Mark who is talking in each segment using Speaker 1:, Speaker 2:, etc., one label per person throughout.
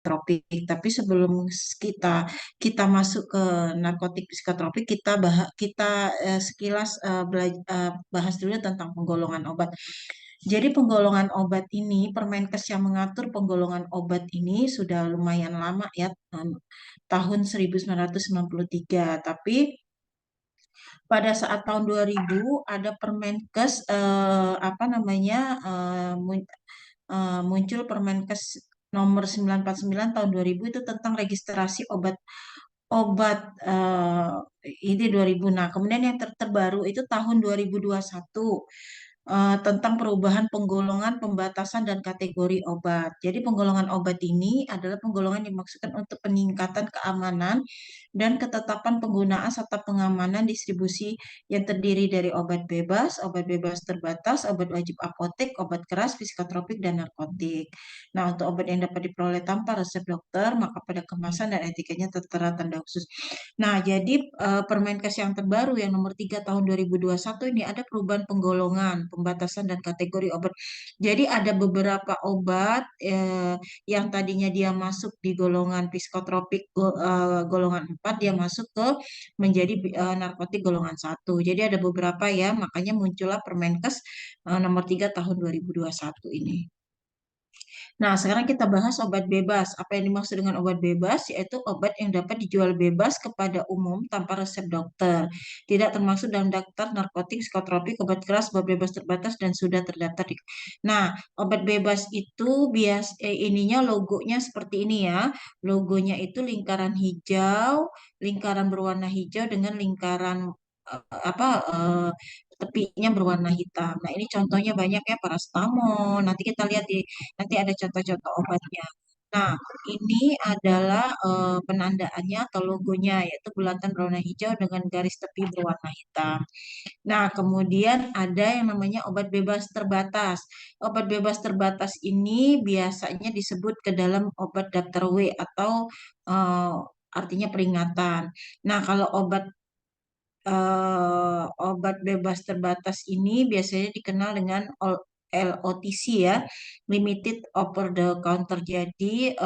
Speaker 1: psikotropik. Tapi sebelum kita kita masuk ke narkotik psikotropik, kita sekilas bahas dulu tentang penggolongan obat. Jadi penggolongan obat ini, Permenkes yang mengatur penggolongan obat ini sudah lumayan lama ya, tahun 1993. Tapi pada saat tahun 2000 ada Permenkes apa namanya muncul Permenkes nomor 949 tahun 2000 itu tentang registrasi obat obat ini 2000. Nah, kemudian yang terbaru itu tahun 2021 tentang perubahan penggolongan, pembatasan dan kategori obat. Jadi penggolongan obat ini adalah penggolongan yang dimaksudkan untuk peningkatan keamanan dan ketetapan penggunaan serta pengamanan distribusi yang terdiri dari obat bebas terbatas, obat wajib apotek, obat keras, psikotropik, dan narkotik. Nah, untuk obat yang dapat diperoleh tanpa resep dokter, maka pada kemasan dan etiketnya tertera tanda khusus. Nah, jadi Permenkes yang terbaru yang nomor 3 tahun 2021 ini ada perubahan penggolongan, pembatasan dan kategori obat. Jadi ada beberapa obat yang tadinya dia masuk di golongan psikotropik golongan 4 dia masuk ke menjadi narkotik golongan 1. Jadi ada beberapa ya, makanya muncullah Permenkes nomor 3 tahun 2021 ini. Nah, sekarang kita bahas obat bebas. Apa yang dimaksud dengan obat bebas? Yaitu obat yang dapat dijual bebas kepada umum tanpa resep dokter. Tidak termasuk dalam daftar narkotik, psikotropik, obat keras, obat bebas terbatas, dan sudah terdaftar di... Nah, obat bebas itu ininya logonya seperti ini ya. Logonya itu lingkaran hijau, lingkaran berwarna hijau dengan lingkaran apa tepinya berwarna hitam. Nah, ini contohnya banyak ya, paracetamol. Nanti kita lihat nanti ada contoh-contoh obatnya. Nah, ini adalah penandaannya atau logonya, yaitu bulatan berwarna hijau dengan garis tepi berwarna hitam. Nah, kemudian ada yang namanya obat bebas terbatas. Obat bebas terbatas ini biasanya disebut ke dalam obat daftar W atau eh, artinya peringatan. Nah, kalau obat bebas terbatas ini biasanya dikenal dengan LOTC ya, Limited Over the Counter. Jadi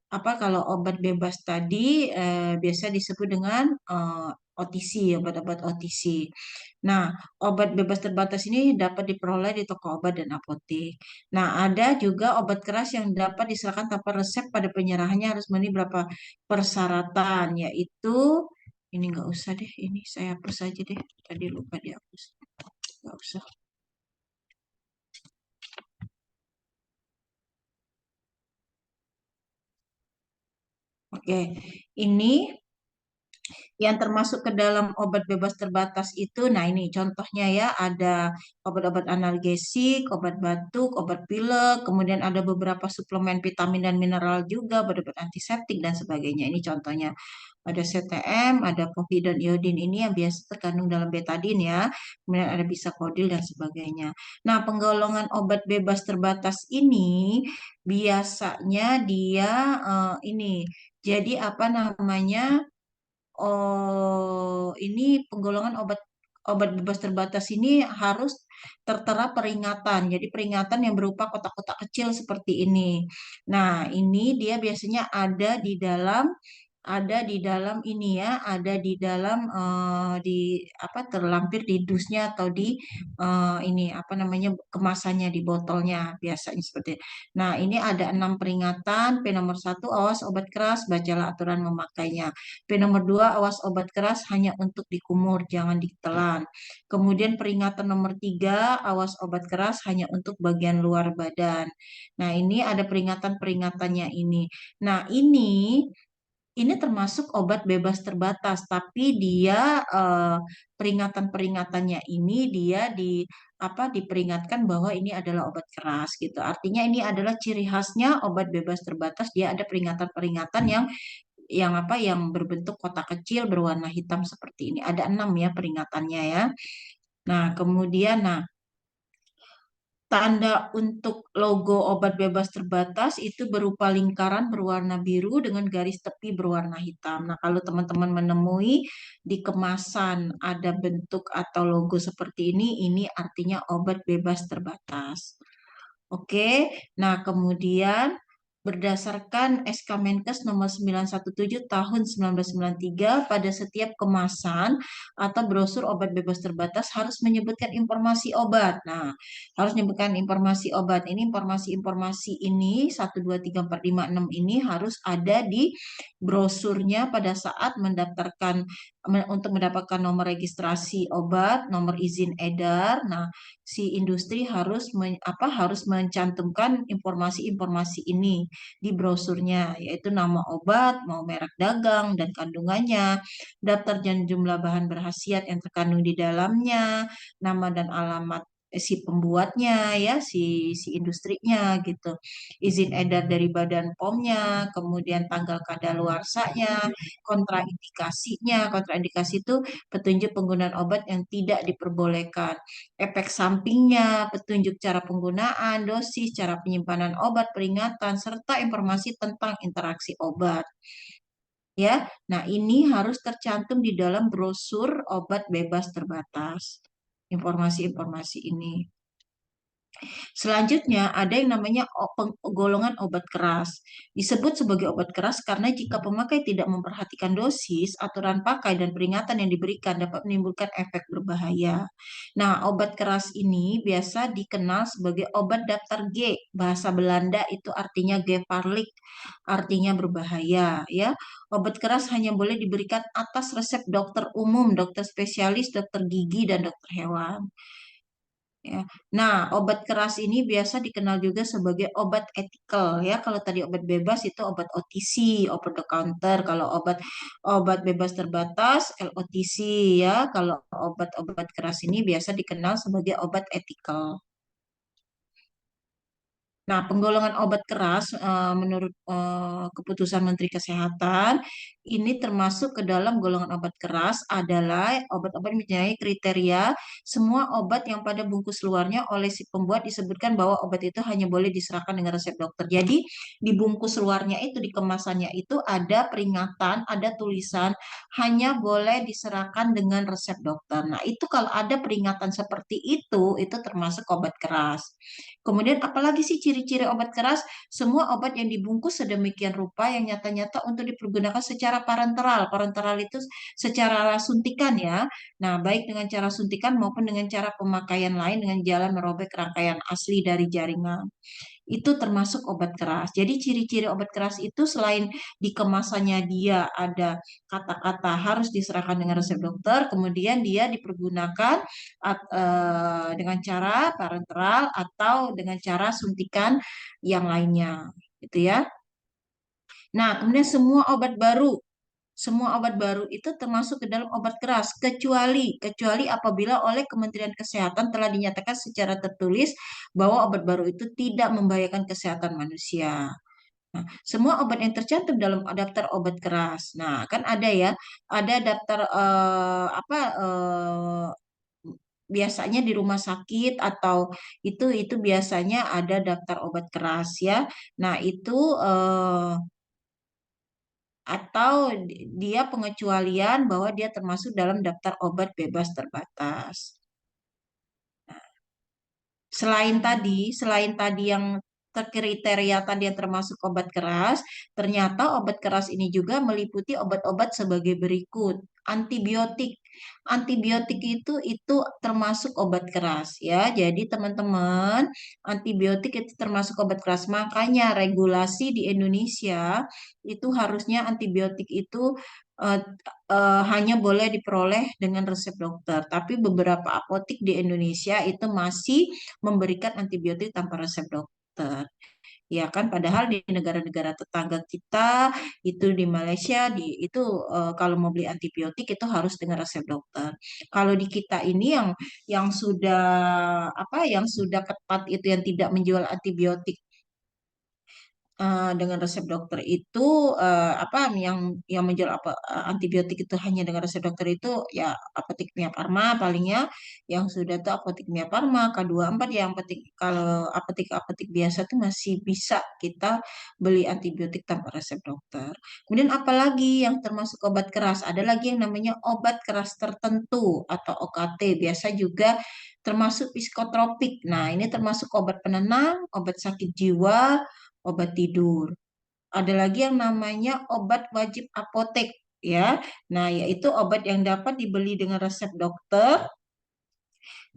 Speaker 1: apa kalau obat bebas tadi biasa disebut dengan OTC, obat-obat OTC. Nah, obat bebas terbatas ini dapat diperoleh di toko obat dan apotek. Nah, ada juga obat keras yang dapat diserahkan tanpa resep pada penyerahannya harus memenuhi beberapa persyaratan, yaitu ini nggak usah deh, ini saya hapus aja deh. Tadi lupa dihapus. Nggak usah. Oke, ini yang termasuk ke dalam obat bebas terbatas itu, nah ini contohnya ya, ada obat-obat analgesik, obat batuk, obat pilek, kemudian ada beberapa suplemen vitamin dan mineral juga, obat-obat antiseptik dan sebagainya. Ini contohnya. Ada CTM, ada povidone iodin ini yang biasa terkandung dalam betadin ya. Kemudian ada bisakodil dan sebagainya. Nah, penggolongan obat bebas terbatas ini biasanya dia ini. Jadi apa namanya? Oh, ini penggolongan obat obat bebas terbatas ini harus tertera peringatan. Jadi peringatan yang berupa kotak-kotak kecil seperti ini. Nah, ini dia biasanya ada di dalam ini ya, ada di dalam di apa terlampir di dusnya atau di ini apa namanya kemasannya di botolnya biasanya seperti itu. Nah, ini ada 6 peringatan. P nomor 1, awas obat keras, bacalah aturan memakainya. P nomor 2, awas obat keras hanya untuk dikumur, jangan ditelan. Kemudian peringatan nomor 3, awas obat keras hanya untuk bagian luar badan. Nah, ini ada peringatan-peringatannya ini. Nah, ini termasuk obat bebas terbatas, tapi dia peringatan-peringatannya ini dia diperingatkan bahwa ini adalah obat keras gitu. Artinya ini adalah ciri khasnya obat bebas terbatas. Dia ada peringatan-peringatan yang berbentuk kotak kecil berwarna hitam seperti ini. Ada 6 ya peringatannya ya. Nah, kemudian tanda untuk logo obat bebas terbatas itu berupa lingkaran berwarna biru dengan garis tepi berwarna hitam. Nah, kalau teman-teman menemui di kemasan ada bentuk atau logo seperti ini artinya obat bebas terbatas. Oke, nah kemudian berdasarkan SK Menkes nomor 917 tahun 1993 pada setiap kemasan atau brosur obat bebas terbatas harus menyebutkan informasi obat. Nah, harus menyebutkan informasi obat. Ini informasi-informasi ini 1, 2, 3, 4, 5, 6 ini harus ada di brosurnya pada saat mendaftarkan untuk mendapatkan nomor registrasi obat, nomor izin edar. Nah, si industri harus mencantumkan informasi-informasi ini di brosurnya, yaitu nama obat, mau merek dagang dan kandungannya, daftar dan jumlah bahan berkhasiat yang terkandung di dalamnya, nama dan alamat si pembuatnya ya, si industrinya gitu. Izin edar dari Badan POM-nya, kemudian tanggal kadaluarsanya, kontraindikasinya. Kontraindikasi itu petunjuk penggunaan obat yang tidak diperbolehkan, efek sampingnya, petunjuk cara penggunaan, dosis, cara penyimpanan obat, peringatan, serta informasi tentang interaksi obat. Ya, nah ini harus tercantum di dalam brosur obat bebas terbatas. Informasi-informasi ini. Selanjutnya ada yang namanya golongan obat keras. Disebut sebagai obat keras karena jika pemakai tidak memperhatikan dosis, aturan pakai dan peringatan yang diberikan dapat menimbulkan efek berbahaya. Nah, obat keras ini biasa dikenal sebagai obat daftar G. Bahasa Belanda itu artinya gevaarlijk, artinya berbahaya ya. Obat keras hanya boleh diberikan atas resep dokter umum, dokter spesialis, dokter gigi dan dokter hewan. Ya. Nah, obat keras ini biasa dikenal juga sebagai obat etikal ya. Kalau tadi obat bebas itu obat OTC, over the counter. Kalau obat obat bebas terbatas LOTC ya. Kalau obat-obat keras ini biasa dikenal sebagai obat etikal. Nah, penggolongan obat keras menurut keputusan Menteri Kesehatan ini termasuk ke dalam golongan obat keras adalah obat-obat yang mempunyai kriteria semua obat yang pada bungkus luarnya oleh si pembuat disebutkan bahwa obat itu hanya boleh diserahkan dengan resep dokter. Jadi di bungkus luarnya itu di kemasannya itu ada peringatan, ada tulisan hanya boleh diserahkan dengan resep dokter. Nah, itu kalau ada peringatan seperti itu termasuk obat keras. Kemudian apalagi sih ciri-ciri obat keras? Semua obat yang dibungkus sedemikian rupa yang nyata-nyata untuk dipergunakan secara parenteral. Parenteral itu secara suntikan ya. Nah, baik dengan cara suntikan maupun dengan cara pemakaian lain dengan jalan merobek rangkaian asli dari jaringan. Itu termasuk obat keras. Jadi ciri-ciri obat keras itu selain di kemasannya dia ada kata-kata harus diserahkan dengan resep dokter, kemudian dia dipergunakan dengan cara parenteral atau dengan cara suntikan yang lainnya, gitu ya. Nah, kemudian semua obat baru itu termasuk ke dalam obat keras kecuali apabila oleh Kementerian Kesehatan telah dinyatakan secara tertulis bahwa obat baru itu tidak membahayakan kesehatan manusia. Nah, semua obat yang tercantum dalam daftar obat keras. Nah, kan ada ya, ada daftar biasanya di rumah sakit atau itu biasanya ada daftar obat keras ya. Nah, itu atau dia pengecualian bahwa dia termasuk dalam daftar obat bebas terbatas. Selain tadi yang terkriteria tadi yang termasuk obat keras, ternyata obat keras ini juga meliputi obat-obat sebagai berikut. Antibiotik. Antibiotik itu termasuk obat keras ya. Jadi teman-teman, antibiotik itu termasuk obat keras. Makanya regulasi di Indonesia itu harusnya antibiotik itu eh, hanya boleh diperoleh dengan resep dokter. Tapi beberapa apotik di Indonesia itu masih memberikan antibiotik tanpa resep dokter. Ya kan, padahal di negara-negara tetangga kita itu di Malaysia itu kalau mau beli antibiotik itu harus dengan resep dokter. Kalau di kita ini yang sudah yang sudah ketat itu yang tidak menjual antibiotik dengan resep dokter itu yang menjual antibiotik itu hanya dengan resep dokter itu ya apotek Mia Farma palingnya yang sudah tuh apotek Mia Farma K24 yang apotek kalau apotek-apotek biasa tuh masih bisa kita beli antibiotik tanpa resep dokter. Kemudian apalagi yang termasuk obat keras? Ada lagi yang namanya obat keras tertentu atau OKT biasa juga termasuk psikotropik. Nah, ini termasuk obat penenang, obat sakit jiwa, obat tidur. Ada lagi yang namanya obat wajib apotek ya. Nah, yaitu obat yang dapat dibeli dengan resep dokter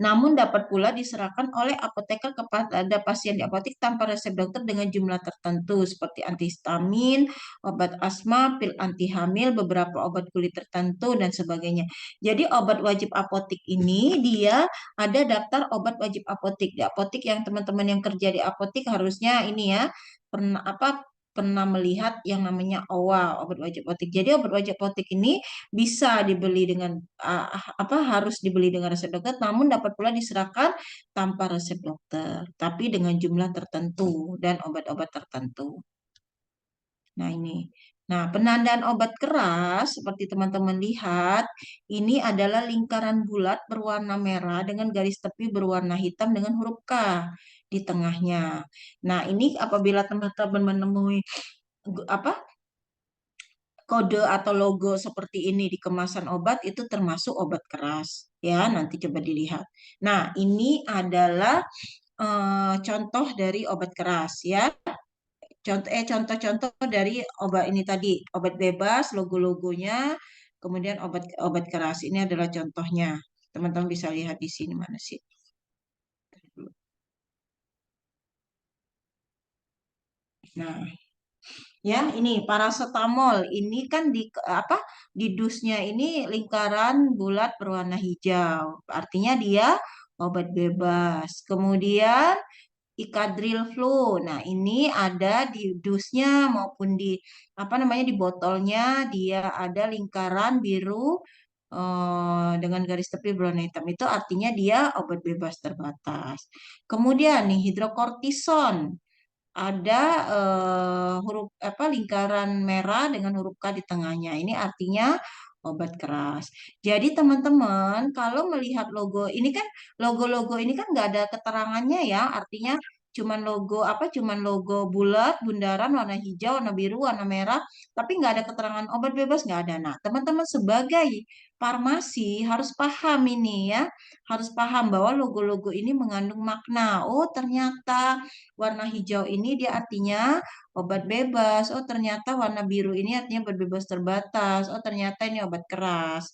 Speaker 1: namun dapat pula diserahkan oleh apoteker kepada pasien di apotek tanpa resep dokter dengan jumlah tertentu seperti antihistamin, obat asma, pil anti hamil, beberapa obat kulit tertentu dan sebagainya. Jadi obat wajib apotek ini dia ada daftar obat wajib apotek. Di apotek yang teman-teman yang kerja di apotek harusnya ini ya pernah melihat yang namanya OWA, obat wajib apotek. Jadi obat wajib apotek ini bisa dibeli dengan harus dibeli dengan resep dokter, namun dapat pula diserahkan tanpa resep dokter, tapi dengan jumlah tertentu dan obat-obat tertentu. Nah, ini. Nah, penandaan obat keras seperti teman-teman lihat, ini adalah lingkaran bulat berwarna merah dengan garis tepi berwarna hitam dengan huruf K di tengahnya. Nah, ini apabila teman-teman menemui apa kode atau logo seperti ini di kemasan obat itu termasuk obat keras ya, nanti coba dilihat. Nah, ini adalah contoh dari obat keras ya. Contoh-contoh dari obat ini tadi, obat bebas, logo-logonya, kemudian obat keras. Ini adalah contohnya. Teman-teman bisa lihat di sini mana sih? Nah, ya ini paracetamol ini kan di dusnya ini lingkaran bulat berwarna hijau, artinya dia obat bebas. Kemudian Ikadril flu, nah ini ada di dusnya maupun di di botolnya dia ada lingkaran biru dengan garis tepi berwarna hitam, itu artinya dia obat bebas terbatas. Kemudian nih hidrokortison ada huruf lingkaran merah dengan huruf K di tengahnya. Ini artinya obat keras. Jadi teman-teman kalau melihat logo ini kan logo-logo ini kan nggak ada keterangannya ya. Artinya cuman logo bulat, bundaran, warna hijau, warna biru, warna merah, tapi nggak ada keterangan obat bebas nggak ada. Nah, teman-teman sebagai farmasi harus paham ini ya, harus paham bahwa logo-logo ini mengandung makna. Oh, ternyata warna hijau ini dia artinya obat bebas. Oh, ternyata warna biru ini artinya obat bebas terbatas. Oh, ternyata ini obat keras.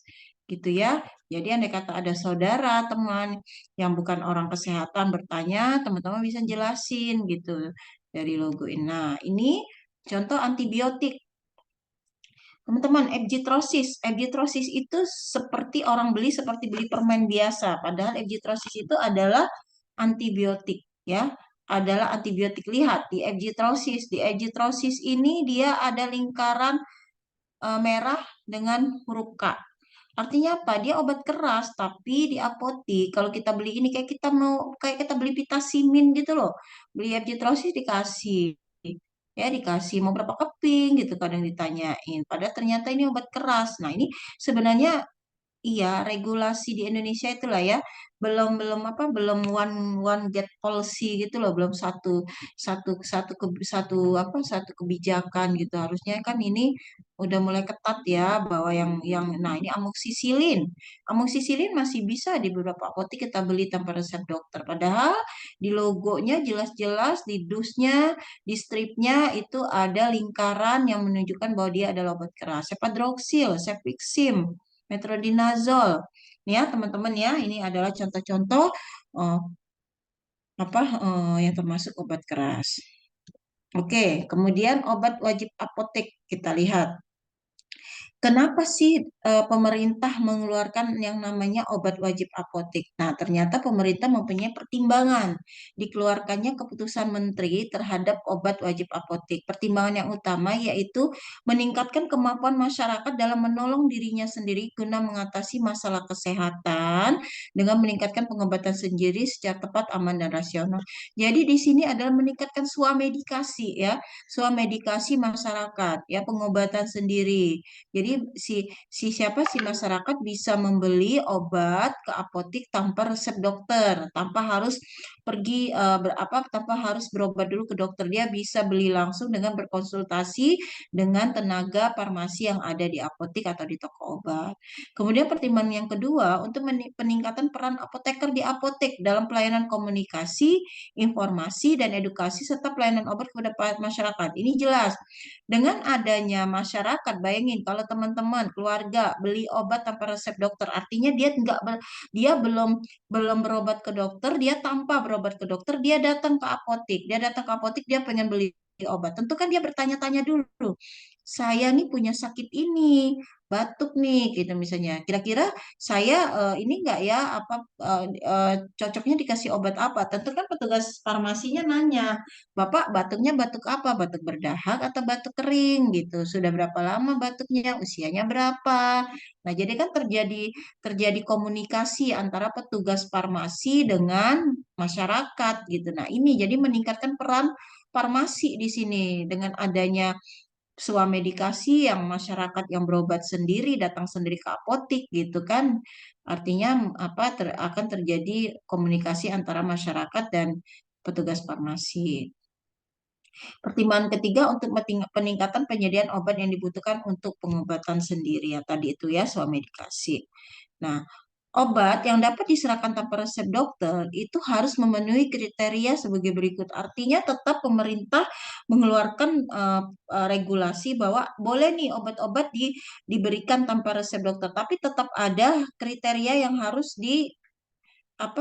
Speaker 1: Gitu ya. Jadi andai kata ada saudara, teman yang bukan orang kesehatan bertanya, teman-teman bisa jelasin gitu dari logo ini. Nah, ini contoh antibiotik. Teman-teman, Egzitrosis itu seperti orang beli seperti beli permen biasa. Padahal egzitrosis itu adalah antibiotik ya, adalah antibiotik. Lihat di egzitrosis. Di egzitrosis ini dia ada lingkaran merah dengan huruf K. Artinya apa? Dia obat keras, tapi di apotik kalau kita beli ini kayak kita beli vitamin gitu loh. Beli egzitrosis dikasih ya dikasih mau berapa keping gitu kadang ditanyain. Padahal ternyata ini obat keras. Nah, ini sebenarnya iya, regulasi di Indonesia itulah ya, belum belum belum one get policy gitu loh, belum satu satu satu ke, satu satu kebijakan gitu. Harusnya kan ini udah mulai ketat ya bahwa yang nah ini amoksisilin masih bisa di beberapa apotek kita beli tanpa resep dokter. Padahal di logonya jelas-jelas di dusnya, di stripnya itu ada lingkaran yang menunjukkan bahwa dia adalah obat keras. Cefadroxil, Cefixim, metronidazole. Nih ya, teman-teman ya, ini adalah contoh-contoh eh, yang termasuk obat keras. Oke, kemudian obat wajib apotek kita lihat. Kenapa sih pemerintah mengeluarkan yang namanya obat wajib apotek? Nah, ternyata pemerintah mempunyai pertimbangan dikeluarkannya keputusan menteri terhadap obat wajib apotek. Pertimbangan yang utama yaitu meningkatkan kemampuan masyarakat dalam menolong dirinya sendiri guna mengatasi masalah kesehatan dengan meningkatkan pengobatan sendiri secara tepat, aman, dan rasional. Jadi di sini adalah meningkatkan swamedikasi ya, swamedikasi masyarakat ya, pengobatan sendiri. Jadi Jadi si masyarakat bisa membeli obat ke apotik tanpa resep dokter, tanpa harus tanpa harus berobat dulu ke dokter. Dia bisa beli langsung dengan berkonsultasi dengan tenaga farmasi yang ada di apotik atau di toko obat. Kemudian pertimbangan yang kedua untuk peningkatan peran apoteker di apotek dalam pelayanan komunikasi, informasi dan edukasi serta pelayanan obat kepada masyarakat. Ini jelas. Dengan adanya masyarakat, bayangin kalau teman-teman keluarga beli obat tanpa resep dokter, artinya dia nggak dia belum berobat ke dokter, dia tanpa berobat ke dokter, dia datang ke apotik. Dia datang ke apotik, dia pengen beli obat. Tentu kan dia bertanya-tanya dulu. Saya nih punya sakit ini, batuk nih, gitu misalnya. Kira-kira saya ini enggak ya apa cocoknya dikasih obat apa? Tentu kan petugas farmasinya nanya, Bapak batuknya batuk apa? Batuk berdahak atau batuk kering gitu. Sudah berapa lama batuknya? Usianya berapa? Nah, jadi kan terjadi komunikasi antara petugas farmasi dengan masyarakat gitu. Nah, ini jadi meningkatkan peran farmasi di sini dengan adanya swamedikasi yang masyarakat yang berobat sendiri datang sendiri ke apotik gitu kan. Artinya apa akan terjadi komunikasi antara masyarakat dan petugas farmasi. Pertimbangan ketiga untuk peningkatan penyediaan obat yang dibutuhkan untuk pengobatan sendiri ya tadi itu ya swamedikasi. Nah, obat yang dapat diserahkan tanpa resep dokter itu harus memenuhi kriteria sebagai berikut. Artinya tetap pemerintah mengeluarkan regulasi bahwa boleh nih obat-obat diberikan tanpa resep dokter, tapi tetap ada kriteria yang harus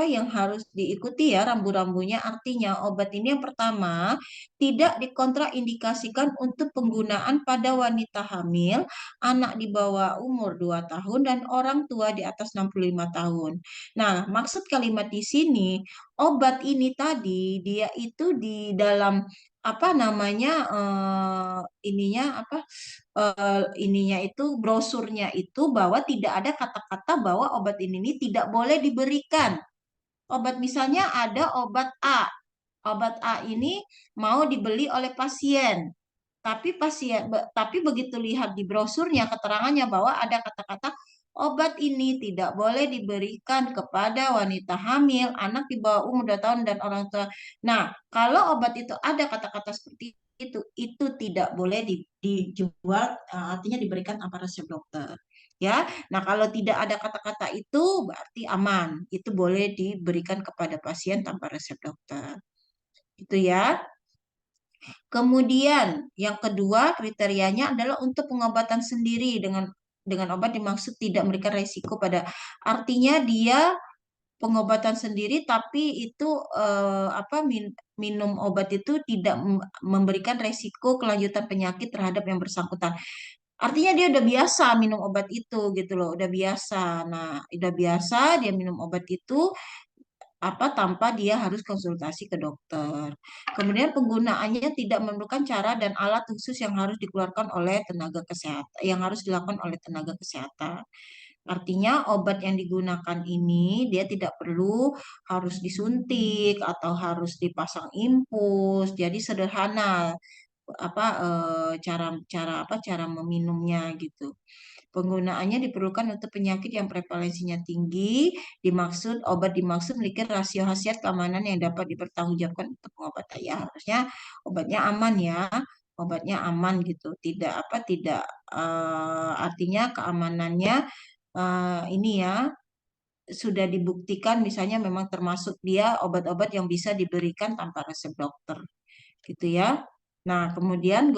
Speaker 1: yang harus diikuti ya rambu-rambunya. Artinya obat ini yang pertama tidak dikontraindikasikan untuk penggunaan pada wanita hamil, anak di bawah umur 2 tahun dan orang tua di atas 65 tahun. Nah, maksud kalimat di sini obat ini tadi dia itu di dalam apa namanya ininya itu brosurnya itu bahwa tidak ada kata-kata bahwa obat ini tidak boleh diberikan. Obat misalnya ada obat A. Obat A ini mau dibeli oleh pasien. Tapi begitu lihat di brosurnya keterangannya bahwa ada kata-kata obat ini tidak boleh diberikan kepada wanita hamil, anak di bawah umur 2 tahun dan orang tua. Nah, kalau obat itu ada kata-kata seperti itu tidak boleh dijual, artinya diberikan tanpa resep dokter. Ya, nah kalau tidak ada kata-kata itu berarti aman. Itu boleh diberikan kepada pasien tanpa resep dokter. Itu ya. Kemudian yang kedua kriterianya adalah untuk pengobatan sendiri dengan obat dimaksud tidak memberikan resiko pada artinya dia pengobatan sendiri tapi itu minum obat itu tidak memberikan resiko kelanjutan penyakit terhadap yang bersangkutan. Artinya dia udah biasa minum obat itu gitu loh, udah biasa. Nah, udah biasa dia minum obat itu tanpa dia harus konsultasi ke dokter. Kemudian penggunaannya tidak memerlukan cara dan alat khusus yang harus dikeluarkan oleh tenaga kesehatan, yang harus dilakukan oleh tenaga kesehatan. Artinya obat yang digunakan ini dia tidak perlu harus disuntik atau harus dipasang infus. Jadi sederhana cara meminumnya gitu. Penggunaannya diperlukan untuk penyakit yang prevalensinya tinggi, obat dimaksud memiliki rasio khasiat keamanan yang dapat dipertanggungjawabkan untuk pengobatan. Ya, harusnya obatnya aman ya. Obatnya aman gitu. Tidak artinya keamanannya ini ya sudah dibuktikan misalnya memang termasuk dia obat-obat yang bisa diberikan tanpa resep dokter gitu ya. Nah, kemudian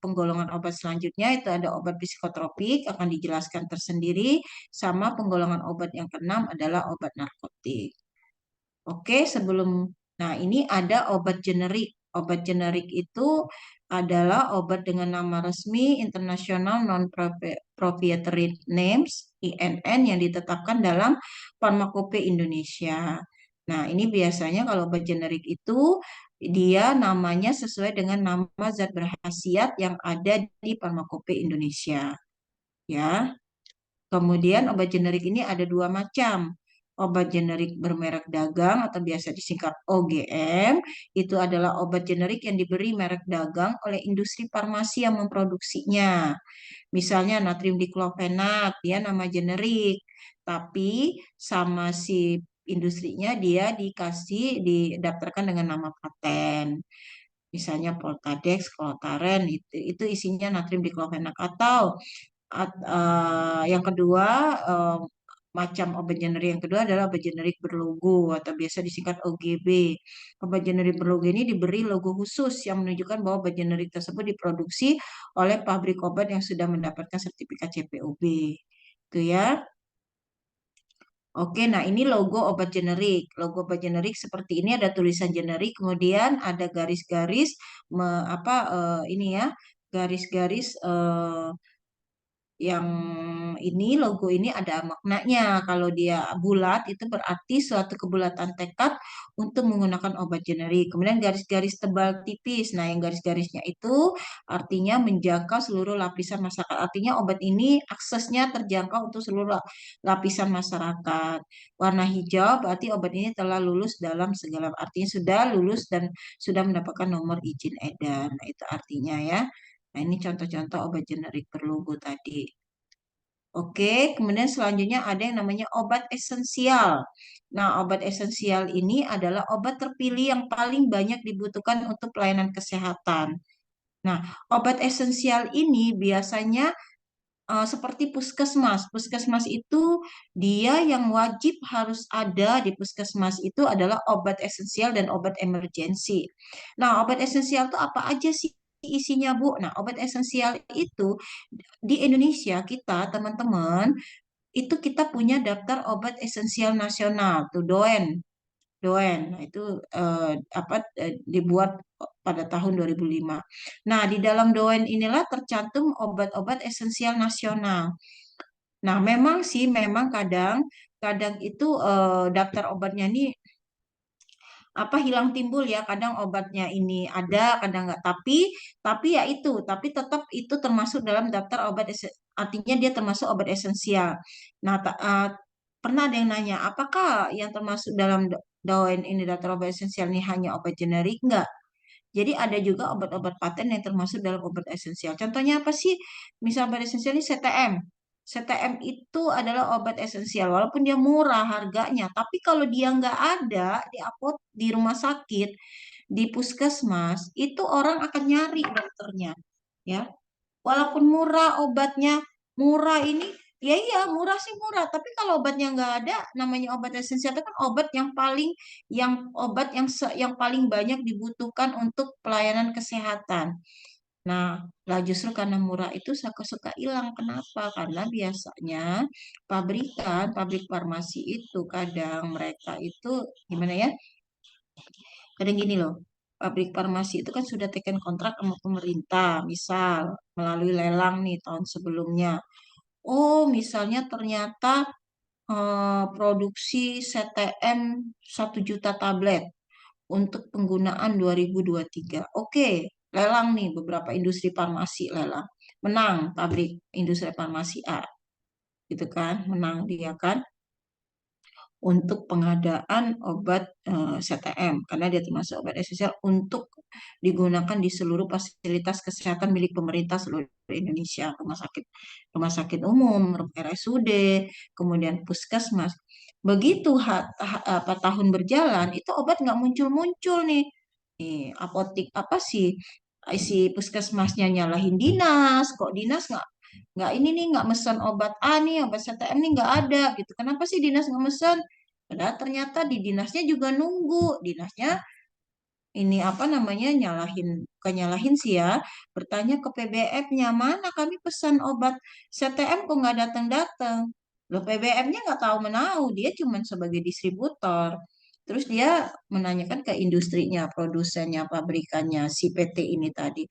Speaker 1: penggolongan obat selanjutnya itu ada obat psikotropik akan dijelaskan tersendiri sama penggolongan obat yang keenam adalah obat narkotik. Oke, nah ini ada obat generik. Obat generik itu adalah obat dengan nama resmi International Non-Proprietary Names (INN) yang ditetapkan dalam Farmakope Indonesia. Nah, ini biasanya kalau obat generik itu dia namanya sesuai dengan nama zat berkhasiat yang ada di Farmakope Indonesia. Ya. Kemudian obat generik ini ada dua macam. obat generik bermerek dagang atau biasa disingkat OGM, itu adalah obat generik yang diberi merek dagang oleh industri farmasi yang memproduksinya. Misalnya natrium diklofenat, dia nama generik, tapi sama si industrinya dia didaftarkan dengan nama paten. Misalnya Poltadex, Voltaren, itu isinya natrium diklofenak. Atau yang kedua, macam obat generik yang kedua adalah obat generik berlogo atau biasa disingkat OGB. Obat generik berlogo ini diberi logo khusus yang menunjukkan bahwa obat generik tersebut diproduksi oleh pabrik obat yang sudah mendapatkan sertifikat CPOB. Itu ya. Oke, nah ini logo obat generik. Logo obat generik seperti ini ada tulisan generik, kemudian ada garis-garis ini ya, garis-garis yang ini logo ini ada maknanya. Kalau dia bulat itu berarti suatu kebulatan tekad untuk menggunakan obat generik. Kemudian garis-garis tebal tipis. Nah, yang garis-garisnya itu artinya menjangkau seluruh lapisan masyarakat. Artinya obat ini aksesnya terjangkau untuk seluruh lapisan masyarakat. Warna hijau berarti obat ini telah lulus dalam segala artinya sudah lulus dan sudah mendapatkan nomor izin edar. Nah, itu artinya ya. Nah, ini contoh-contoh obat generik berlogo tadi. Oke, kemudian selanjutnya ada yang namanya obat esensial. Nah, obat esensial ini adalah obat terpilih yang paling banyak dibutuhkan untuk pelayanan kesehatan. Nah, obat esensial ini biasanya seperti puskesmas. Puskesmas itu dia yang wajib harus ada di puskesmas itu adalah obat esensial dan obat emergensi. Nah, obat esensial itu apa aja sih isinya, Bu? Nah, obat esensial itu di Indonesia kita, teman-teman, itu kita punya daftar obat esensial nasional, tuh DOEN. DOEN. Nah, itu dibuat pada tahun 2005. Nah, di dalam DOEN inilah tercantum obat-obat esensial nasional. Nah, memang kadang kadang itu daftar obatnya ini hilang timbul ya, kadang obatnya ini ada kadang nggak, tapi ya itu tapi tetap itu termasuk dalam daftar obat artinya dia termasuk obat esensial. Nah, pernah ada yang nanya apakah yang termasuk dalam DON ini daftar obat esensial ini hanya obat generik? Enggak, jadi ada juga obat-obat paten yang termasuk dalam obat esensial. Contohnya apa sih? Misal obat esensial ini CTM. CTM itu adalah obat esensial, walaupun dia murah harganya. Tapi kalau dia nggak ada di rumah sakit, di puskesmas, itu orang akan nyari dokternya. Ya, walaupun murah obatnya, murah ini, ya iya murah sih murah. Tapi kalau obatnya nggak ada, namanya obat esensial itu kan obat yang paling banyak dibutuhkan untuk pelayanan kesehatan. Nah, lah justru karena murah itu suka-suka hilang. Kenapa? Karena biasanya pabrik farmasi itu kadang mereka itu gimana ya? Kadang gini loh, pabrik farmasi itu kan sudah teken kontrak sama pemerintah, misal melalui lelang nih tahun sebelumnya. Oh, misalnya ternyata produksi CTM 1 juta tablet untuk penggunaan 2023. Oke, lelang nih beberapa industri farmasi lelang. Menang pabrik industri farmasi A, gitu kan? Menang dia kan untuk pengadaan obat CTM karena dia termasuk obat esensial untuk digunakan di seluruh fasilitas kesehatan milik pemerintah seluruh Indonesia, rumah sakit umum, RSUD, kemudian puskesmas. Begitu tahun berjalan, itu obat nggak muncul-muncul nih. Apotik apa sih? Si puskesmasnya nyalahin dinas, kok dinas nggak ini nih nggak mesen obat A nih, obat CTM nih nggak ada gitu. Kenapa sih dinas nggak mesen? Padahal ternyata di dinasnya juga nunggu. Dinasnya ini apa namanya bukan nyalahin sih ya, bertanya ke PBM-nya, mana kami pesan obat CTM kok nggak datang-datang. Loh, PBM-nya nggak tahu menahu, dia cuma sebagai distributor. Terus dia menanyakan ke industrinya, produsennya, pabrikannya, si PT ini tadi.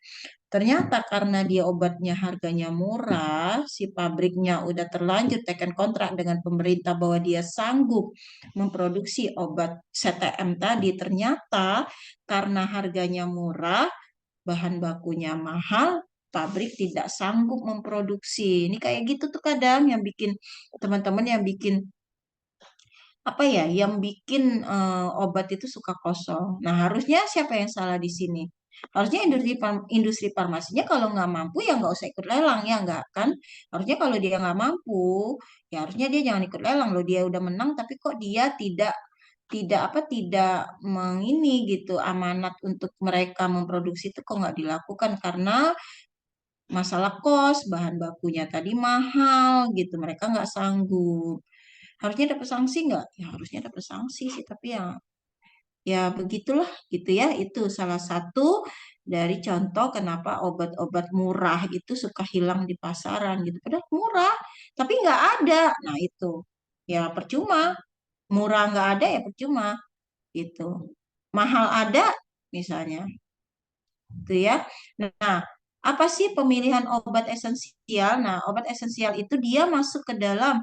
Speaker 1: Ternyata karena dia obatnya harganya murah, si pabriknya udah terlanjur teken kontrak dengan pemerintah bahwa dia sanggup memproduksi obat CTM tadi. Ternyata karena harganya murah, bahan bakunya mahal, pabrik tidak sanggup memproduksi. Ini kayak gitu tuh kadang yang bikin teman-teman yang bikin apa ya yang bikin obat itu suka kosong. Nah, harusnya siapa yang salah di sini? Harusnya industri farmasinya kalau nggak mampu ya nggak usah ikut lelang ya nggak kan? Harusnya kalau dia nggak mampu ya harusnya dia jangan ikut lelang loh. Dia udah menang tapi kok dia tidak tidak apa tidak mengini gitu amanat untuk mereka memproduksi itu kok nggak dilakukan karena masalah kos bahan bakunya tadi mahal gitu mereka nggak sanggup. Harusnya dapat sanksi nggak? Ya harusnya dapat sanksi sih, tapi ya ya begitulah gitu ya. Itu salah satu dari contoh kenapa obat-obat murah itu suka hilang di pasaran gitu. Padahal murah, tapi nggak ada. Nah itu ya percuma. Murah nggak ada ya percuma gitu. Mahal ada misalnya, gitu ya. Nah, apa sih pemilihan obat esensial? Nah, obat esensial itu dia masuk ke dalam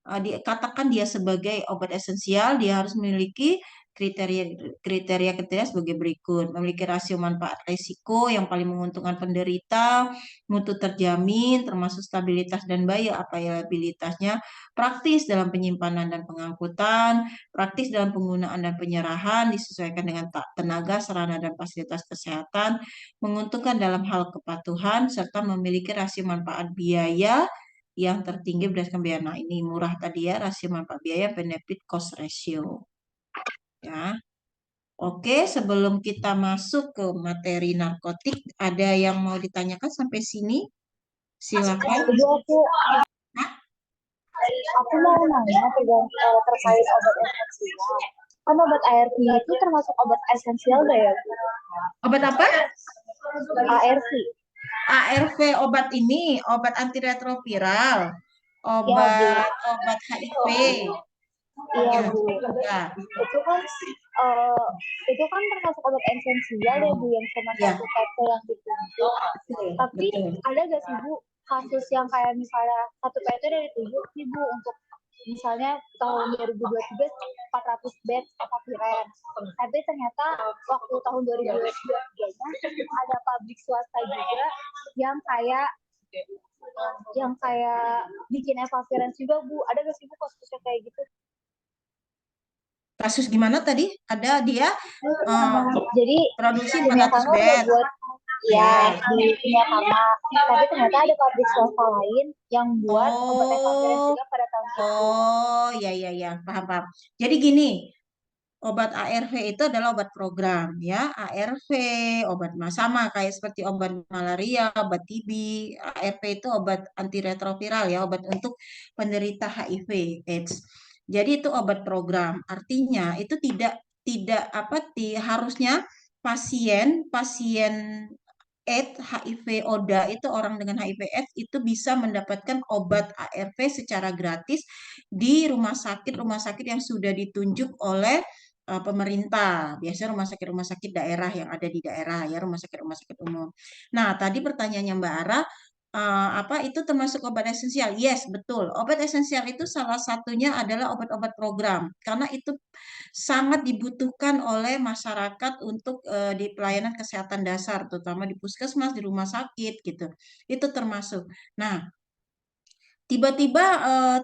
Speaker 1: dikatakan dia sebagai obat esensial, dia harus memiliki kriteria kriteria sebagai berikut: memiliki rasio manfaat risiko yang paling menguntungkan penderita, mutu terjamin, termasuk stabilitas dan biaya availabilitasnya, praktis dalam penyimpanan dan pengangkutan, praktis dalam penggunaan dan penyerahan, disesuaikan dengan tenaga, sarana, dan fasilitas kesehatan, menguntungkan dalam hal kepatuhan, serta memiliki rasio manfaat biaya yang tertinggi berdasarkan biaya. Nah, ini murah tadi ya, rasio manfaat biaya benefit cost ratio. Ya. Oke, sebelum kita masuk ke materi narkotik, ada yang mau ditanyakan sampai sini? Silakan.
Speaker 2: Jadi aku mau nanya terkait obat esensial. Kan obat ARV itu termasuk obat esensial gak ya?
Speaker 1: Obat apa?
Speaker 2: ARV.
Speaker 1: ARV obat ini, obat antiretroviral,
Speaker 2: Ya, Bu.
Speaker 1: obat HIV.
Speaker 2: Iya,
Speaker 1: Ya,
Speaker 2: Bu.
Speaker 1: ya,
Speaker 2: Itu kan eh, itu kan termasuk obat esensial ya, Bu, yang cuma
Speaker 1: ya,
Speaker 2: satu PT yang ditunjuk.
Speaker 1: betul,
Speaker 2: Tapi
Speaker 1: betul.
Speaker 2: ada gak sih, Bu, kasus yang kayak misalnya satu PT udah ditunjuk nih, Bu, untuk misalnya tahun 2023 400 bed evapiren. Tapi ternyata waktu tahun 2023-nya ada pabrik swasta juga yang kayak bikin evapiren juga, Bu. Ada gak sih, Bu, kasusnya kayak gitu?
Speaker 1: Kasus gimana tadi? Ada dia eh,
Speaker 2: Jadi
Speaker 1: produksi
Speaker 2: Kimia
Speaker 1: 400
Speaker 2: Farma udah
Speaker 1: bed.
Speaker 2: buat ya
Speaker 1: Ya.
Speaker 2: di Kimia Farma, tapi ternyata ada pabrik swasta lain yang buat obat evaporan
Speaker 1: Oh,
Speaker 2: juga pada tahun itu.
Speaker 1: oh, ya, ya, ya, paham, paham. Jadi gini, obat ARV itu adalah obat program, ya. ARV, obat sama kayak seperti obat malaria, obat TB. ARV itu obat antiretroviral, ya, obat untuk penderita HIV/AIDS. Jadi itu obat program. Artinya itu tidak tidak apa harusnya pasien pasien AIDS, HIV, ODA itu orang dengan HIV/AIDS itu bisa mendapatkan obat ARV secara gratis di rumah sakit yang sudah ditunjuk oleh pemerintah. Biasanya rumah sakit daerah yang ada di daerah ya, rumah sakit umum. Nah, tadi pertanyaannya Mbak Ara, apa itu termasuk obat esensial? Yes, betul. Obat esensial itu salah satunya adalah obat-obat program karena itu sangat dibutuhkan oleh masyarakat untuk di pelayanan kesehatan dasar, terutama di puskesmas, di rumah sakit gitu. Itu termasuk. Nah, tiba-tiba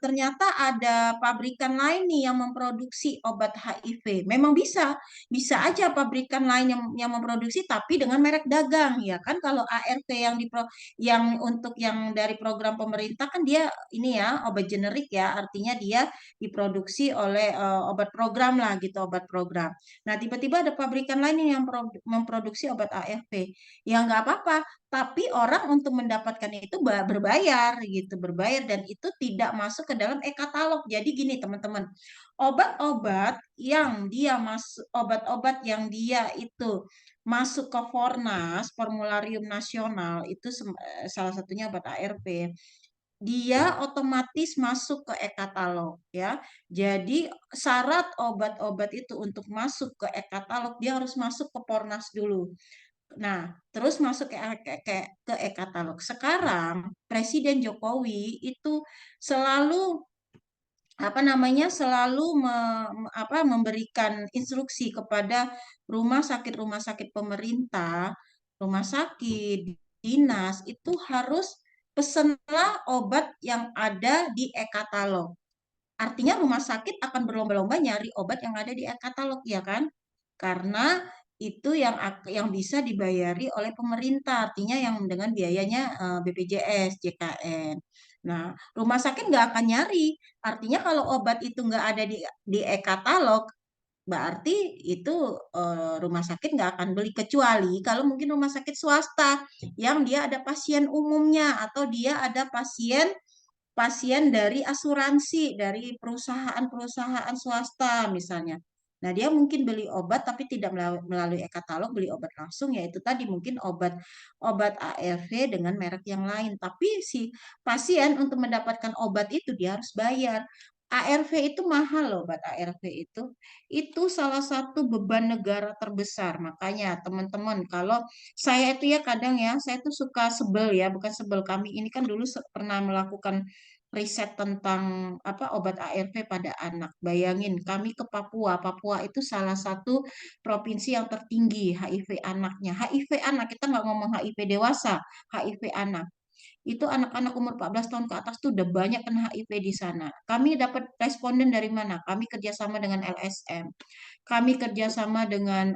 Speaker 1: ternyata ada pabrikan lain nih yang memproduksi obat HIV. Memang bisa aja pabrikan lain yang memproduksi, tapi dengan merek dagang, ya kan? Kalau ARV yang untuk yang dari program pemerintah kan dia ini ya obat generik ya, artinya dia diproduksi oleh obat program lah gitu, obat program. Nah, tiba-tiba ada pabrikan lain yang memproduksi obat ARV. Ya nggak apa-apa, tapi orang untuk mendapatkan itu berbayar gitu, berbayar dan itu tidak masuk ke dalam e-katalog. Jadi gini teman-teman, obat-obat yang dia itu masuk ke Fornas, Formularium Nasional itu salah satunya obat ARV. Dia otomatis masuk ke e-katalog ya. Jadi syarat obat-obat itu untuk masuk ke e-katalog dia harus masuk ke Fornas dulu. Nah, terus masuk ke e-katalog. Sekarang Presiden Jokowi itu selalu selalu memberikan instruksi kepada rumah sakit pemerintah, rumah sakit, dinas itu harus pesenlah obat yang ada di e-katalog. Artinya rumah sakit akan berlomba-lomba nyari obat yang ada di katalog ya kan? Karena itu yang bisa dibayari oleh pemerintah, artinya yang dengan biayanya BPJS, JKN. Nah, rumah sakit nggak akan nyari. Artinya kalau obat itu nggak ada di e-katalog, berarti itu rumah sakit nggak akan beli kecuali kalau mungkin rumah sakit swasta yang dia ada pasien umumnya atau dia ada pasien pasien dari asuransi, dari perusahaan-perusahaan swasta misalnya. Nah, dia mungkin beli obat tapi tidak melalui e-katalog, beli obat langsung, yaitu tadi mungkin obat ARV dengan merek yang lain. Tapi si pasien untuk mendapatkan obat itu dia harus bayar. ARV itu mahal loh, obat ARV itu. Itu salah satu beban negara terbesar. Makanya teman-teman, kalau saya itu ya kadang ya, saya tuh suka sebel ya, bukan sebel kami ini kan dulu pernah melakukan riset tentang apa obat ARV pada anak. Bayangin, kami ke Papua. Papua itu salah satu provinsi yang tertinggi HIV anaknya. HIV anak, kita nggak ngomong HIV dewasa, HIV anak. Itu anak-anak umur 14 tahun ke atas tuh udah banyak kena HIV di sana. Kami dapat responden dari mana? Kami kerjasama dengan LSM. Kami kerjasama dengan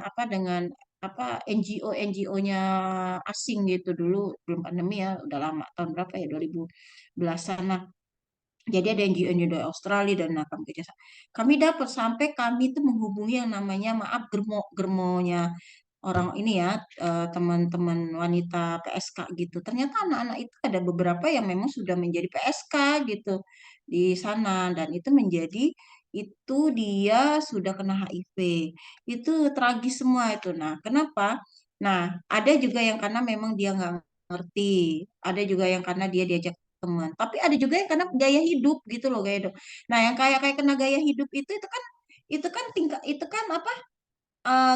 Speaker 1: NGO NGO-nya asing gitu dulu belum pandemi ya udah lama tahun berapa ya 2010-an. Jadi ada NGO dari Australia dan kami kerjasama. Kami dapat sampai kami itu menghubungi yang namanya maaf germonya orang ini ya teman-teman wanita PSK gitu. Ternyata anak-anak itu ada beberapa yang memang sudah menjadi PSK gitu di sana dan itu menjadi itu dia sudah kena HIV. Itu tragis semua itu. Nah, kenapa? Nah, ada juga yang karena memang dia nggak ngerti, ada juga yang karena dia diajak teman. Tapi ada juga yang karena gaya hidup gitu loh gaya hidup. Nah, yang kayak kayak kena gaya hidup itu kan tingkat itu kan apa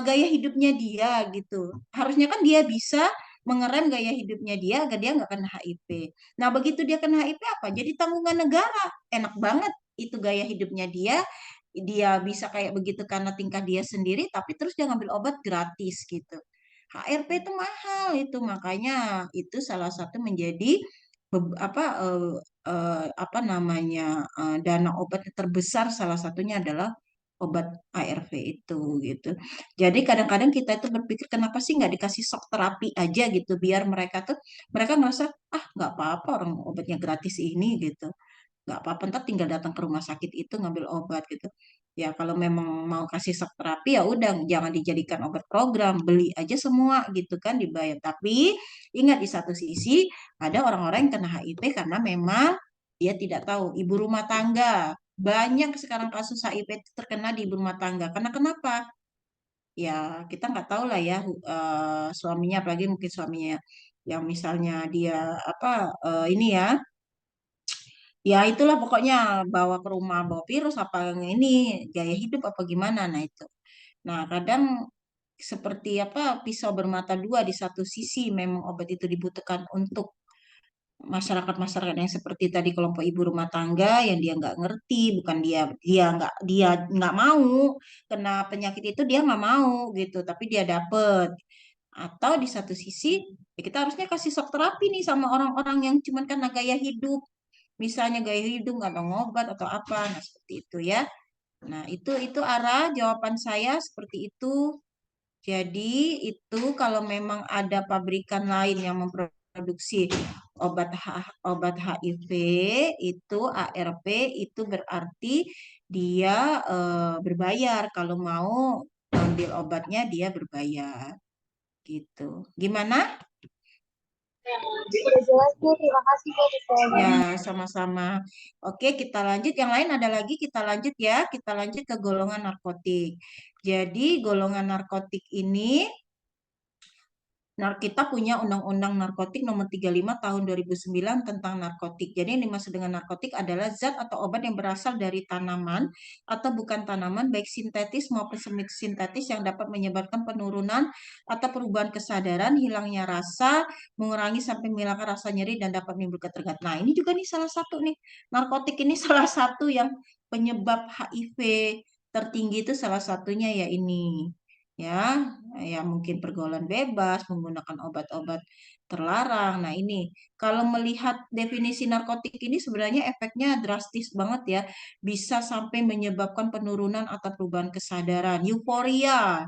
Speaker 1: gaya hidupnya dia gitu. Harusnya kan dia bisa mengerem gaya hidupnya dia agar dia nggak kena HIV. Nah, begitu dia kena HIV apa? Jadi tanggungan negara. Enak banget itu gaya hidupnya dia. Dia bisa kayak begitu karena tingkah dia sendiri, tapi terus dia ngambil obat gratis gitu. HRP itu mahal itu, makanya itu salah satu menjadi apa namanya dana obat terbesar salah satunya adalah obat ARV itu gitu. Jadi kadang-kadang kita itu berpikir kenapa sih nggak dikasih shock terapi aja gitu biar mereka ngerasa ah nggak apa-apa orang obatnya gratis ini gitu nggak apa-apa ntar tinggal datang ke rumah sakit itu ngambil obat gitu ya kalau memang mau kasih shock terapi ya udah jangan dijadikan obat program beli aja semua gitu kan dibayar tapi ingat di satu sisi ada orang-orang yang kena HIV karena memang dia tidak tahu ibu rumah tangga banyak sekarang kasus HIV itu terkena di ibu rumah tangga karena kenapa ya kita nggak tahu lah ya suaminya apalagi mungkin suaminya yang misalnya dia apa ini ya ya itulah pokoknya bawa ke rumah bawa virus apa yang ini gaya hidup apa gimana nah itu nah kadang seperti apa pisau bermata dua di satu sisi memang obat itu dibutuhkan untuk masyarakat-masyarakat yang seperti tadi kelompok ibu rumah tangga yang dia nggak ngerti bukan dia nggak mau kena penyakit itu dia nggak mau gitu tapi dia dapet atau di satu sisi ya kita harusnya kasih shock terapi nih sama orang-orang yang cuman karena gaya hidup misalnya gaya hidup nggak ada obat atau apa nah seperti itu ya nah itu arah jawaban saya seperti itu jadi itu kalau memang ada pabrikan lain yang memproduksi obat HIV itu ARV itu berarti dia berbayar kalau mau ambil obatnya dia berbayar gitu gimana
Speaker 2: Udah jelas Bu, terima kasih Bu atas
Speaker 1: ya,
Speaker 2: jawabannya.
Speaker 1: sama-sama. Oke, kita lanjut. Yang lain ada lagi, kita lanjut ya. Kita lanjut ke golongan narkotik. Jadi, golongan narkotik ini kita punya Undang-Undang Narkotik Nomor 35 Tahun 2009 tentang narkotik. Jadi yang dimaksud dengan narkotik adalah zat atau obat yang berasal dari tanaman atau bukan tanaman, baik sintetis maupun semi sintetis yang dapat menyebabkan penurunan atau perubahan kesadaran, hilangnya rasa, mengurangi sampai menghilangkan rasa nyeri dan dapat menimbulkan ketergantungan. Nah, ini juga nih salah satu nih. Narkotik ini salah satu yang penyebab HIV tertinggi itu salah satunya ya ini ya ya mungkin pergaulan bebas menggunakan obat-obat terlarang. Nah, ini kalau melihat definisi narkotik ini sebenarnya efeknya drastis banget ya. Bisa sampai menyebabkan penurunan atau perubahan kesadaran, euforia,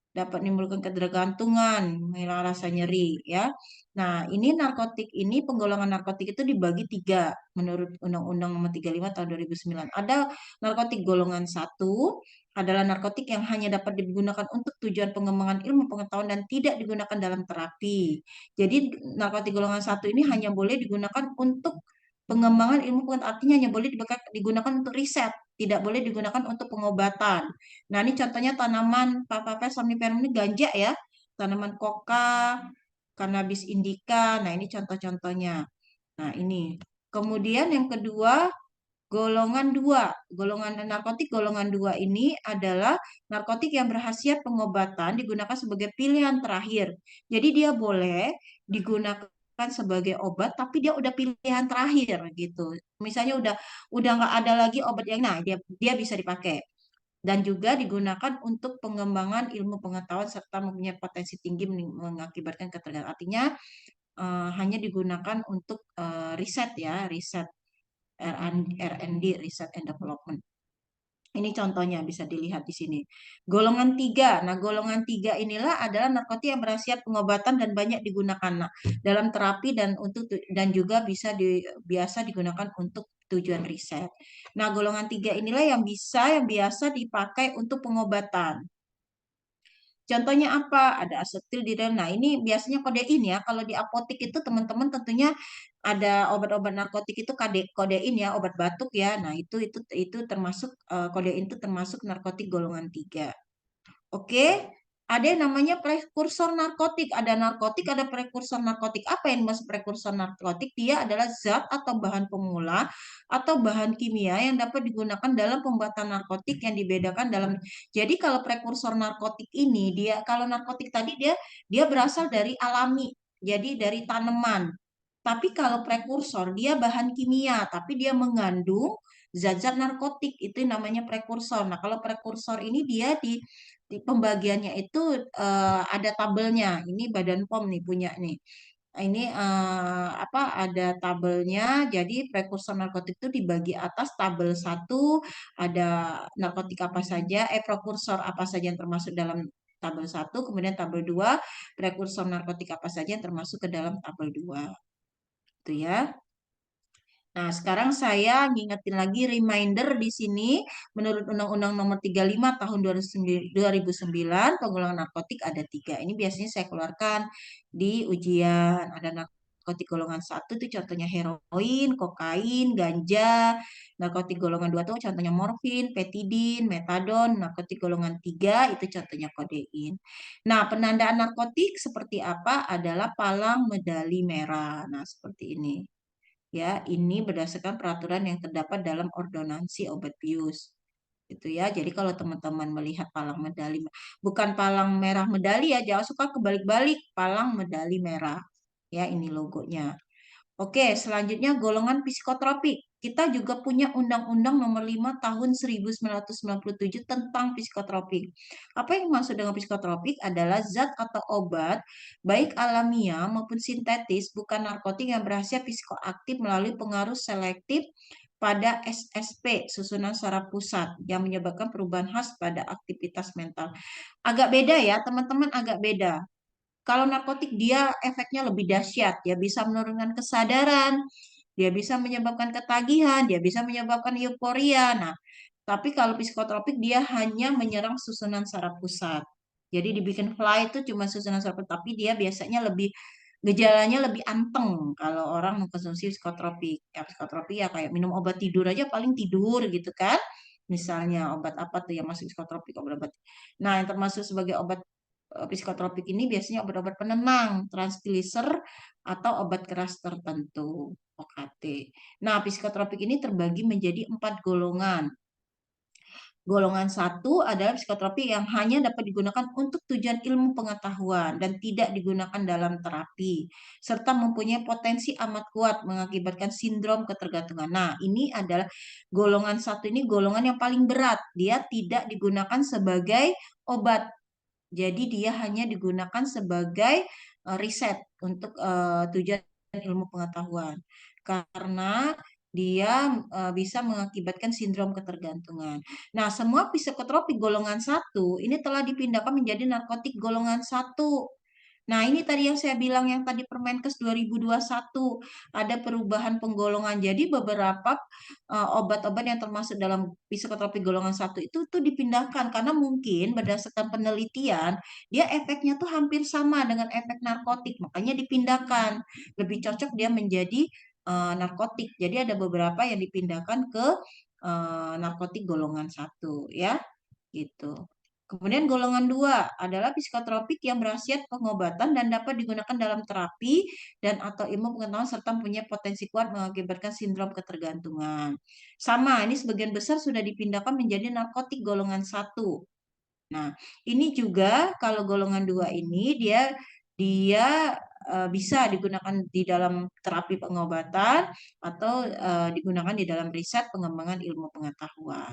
Speaker 1: dapat menimbulkan ketergantungan, menghilang rasa nyeri ya. Nah, ini narkotik ini penggolongan narkotik itu dibagi tiga menurut Undang-Undang Nomor 35 Tahun 2009. Ada narkotik golongan satu adalah narkotik yang hanya dapat digunakan untuk tujuan pengembangan ilmu pengetahuan dan tidak digunakan dalam terapi. Jadi narkotik golongan satu ini hanya boleh digunakan untuk pengembangan ilmu pengetahuan, artinya hanya boleh digunakan untuk riset, tidak boleh digunakan untuk pengobatan. Nah, ini contohnya tanaman papaver somniferum ini ganja ya, tanaman koka, cannabis indica. Nah, ini contoh-contohnya. Nah, ini. Kemudian yang kedua, golongan dua. Golongan narkotik golongan dua ini adalah narkotik yang berhasiat pengobatan digunakan sebagai pilihan terakhir. Jadi dia boleh digunakan sebagai obat, tapi dia udah pilihan terakhir gitu. Misalnya udah nggak ada lagi obat yang, nah dia bisa dipakai dan juga digunakan untuk pengembangan ilmu pengetahuan serta mempunyai potensi tinggi mengakibatkan ketergantungan. Artinya hanya digunakan untuk riset ya, riset R&D, Research and Development. Ini contohnya bisa dilihat di sini. Golongan tiga. Nah, golongan tiga inilah adalah narkotik yang berhasiat pengobatan dan banyak digunakan dalam terapi dan juga biasa digunakan untuk tujuan riset. Nah, golongan tiga inilah yang biasa dipakai untuk pengobatan. Contohnya apa? Ada asetil di dalam. Nah, ini biasanya kodein ya. Kalau di apotek itu teman-teman tentunya ada obat-obat narkotik itu kodein ya, obat batuk ya. Nah, itu termasuk kodein itu termasuk narkotik golongan 3. Oke, ada yang namanya prekursor narkotik. Ada narkotik, ada prekursor narkotik. Apa yang dimaksud prekursor narkotik? Dia adalah zat atau bahan pemula atau bahan kimia yang dapat digunakan dalam pembuatan narkotik yang dibedakan dalam. Jadi kalau prekursor narkotik ini kalau narkotik tadi dia berasal dari alami, jadi dari tanaman. Tapi kalau prekursor dia bahan kimia, tapi dia mengandung zat-zat narkotik itu namanya prekursor. Nah, kalau prekursor ini dia di pembagiannya itu ada tabelnya. Ini Badan POM nih punya nih. Ini apa ada tabelnya. Jadi prekursor narkotik itu dibagi atas tabel 1 ada narkotik apa saja, prekursor apa saja yang termasuk dalam tabel 1, kemudian tabel 2 prekursor narkotik apa saja yang termasuk ke dalam tabel 2. Itu ya. Nah, sekarang saya ngingetin lagi reminder di sini, menurut Undang-Undang Nomor 35 Tahun 2009, penggolongan narkotik ada 3. Ini biasanya saya keluarkan di ujian. Ada narkotik golongan 1 itu contohnya heroin, kokain, ganja. Narkotik golongan 2 itu contohnya morfin, petidin, metadon. Narkotik golongan 3 itu contohnya kodein. Nah, penandaan narkotik seperti apa adalah palang medali merah. Nah, seperti ini. Ya, ini berdasarkan peraturan yang terdapat dalam ordonansi obat bius. Gitu ya. Jadi kalau teman-teman melihat palang medali, bukan palang merah medali ya, jangan suka kebalik-balik, palang medali merah. Ya, ini logonya. Oke, selanjutnya golongan psikotropik. Kita juga punya Undang-Undang Nomor 5 Tahun 1997 tentang psikotropik. Apa yang dimaksud dengan psikotropik adalah zat atau obat, baik alamiah maupun sintetis, bukan narkotik yang berhasil psikoaktif melalui pengaruh selektif pada SSP, susunan saraf pusat, yang menyebabkan perubahan khas pada aktivitas mental. Agak beda ya, teman-teman, agak beda. Kalau narkotik dia efeknya lebih dahsyat, dia bisa menurunkan kesadaran, dia bisa menyebabkan ketagihan, dia bisa menyebabkan euforia. Nah, tapi kalau psikotropik dia hanya menyerang susunan saraf pusat. Jadi dibikin fly itu cuma susunan saraf pusat, tapi dia biasanya gejalanya lebih anteng kalau orang mengkonsumsi psikotropik. Ya, psikotropik ya kayak minum obat tidur aja paling tidur gitu kan. Misalnya obat apa tuh yang masuk psikotropik, obat-obat. Nah, yang termasuk sebagai obat psikotropik ini biasanya obat-obat penenang, tranquilizer, atau obat keras tertentu, OKT. Nah, psikotropik ini terbagi menjadi 4 golongan. Golongan 1 adalah psikotropik yang hanya dapat digunakan untuk tujuan ilmu pengetahuan dan tidak digunakan dalam terapi, serta mempunyai potensi amat kuat mengakibatkan sindrom ketergantungan. Nah, ini adalah golongan 1 ini golongan yang paling berat. Dia tidak digunakan sebagai obat. Jadi dia hanya digunakan sebagai riset untuk tujuan ilmu pengetahuan karena dia bisa mengakibatkan sindrom ketergantungan. Nah, semua psikotropik golongan satu ini telah dipindahkan menjadi narkotik golongan satu. Nah, ini tadi yang saya bilang yang tadi Permenkes 2021 ada perubahan penggolongan. Jadi beberapa obat-obat yang termasuk dalam psikotropik golongan satu itu tuh dipindahkan karena mungkin berdasarkan penelitian dia efeknya tuh hampir sama dengan efek narkotik, makanya dipindahkan. Lebih cocok dia menjadi narkotik. Jadi ada beberapa yang dipindahkan ke narkotik golongan satu ya, gitu. Kemudian golongan dua adalah psikotropik yang berhasiat pengobatan dan dapat digunakan dalam terapi dan atau ilmu pengetahuan serta punya potensi kuat mengakibatkan sindrom ketergantungan. Sama, ini sebagian besar sudah dipindahkan menjadi narkotik golongan satu. Nah, ini juga kalau golongan dua ini dia dia bisa digunakan di dalam terapi pengobatan atau digunakan di dalam riset pengembangan ilmu pengetahuan.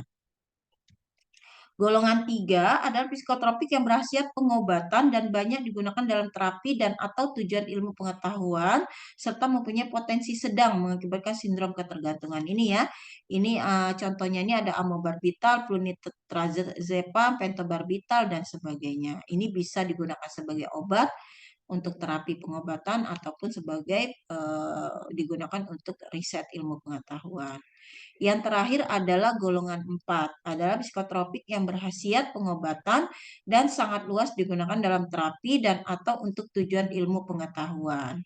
Speaker 1: Golongan tiga adalah psikotropik yang berhasiat pengobatan dan banyak digunakan dalam terapi dan atau tujuan ilmu pengetahuan serta mempunyai potensi sedang mengakibatkan sindrom ketergantungan. Ini ya, ini contohnya ini ada amobarbital, flunitrazepam, pentobarbital dan sebagainya. Ini bisa digunakan sebagai obat untuk terapi pengobatan ataupun sebagai digunakan untuk riset ilmu pengetahuan. Yang terakhir adalah golongan 4, adalah psikotropik yang berhasiat pengobatan dan sangat luas digunakan dalam terapi dan atau untuk tujuan ilmu pengetahuan.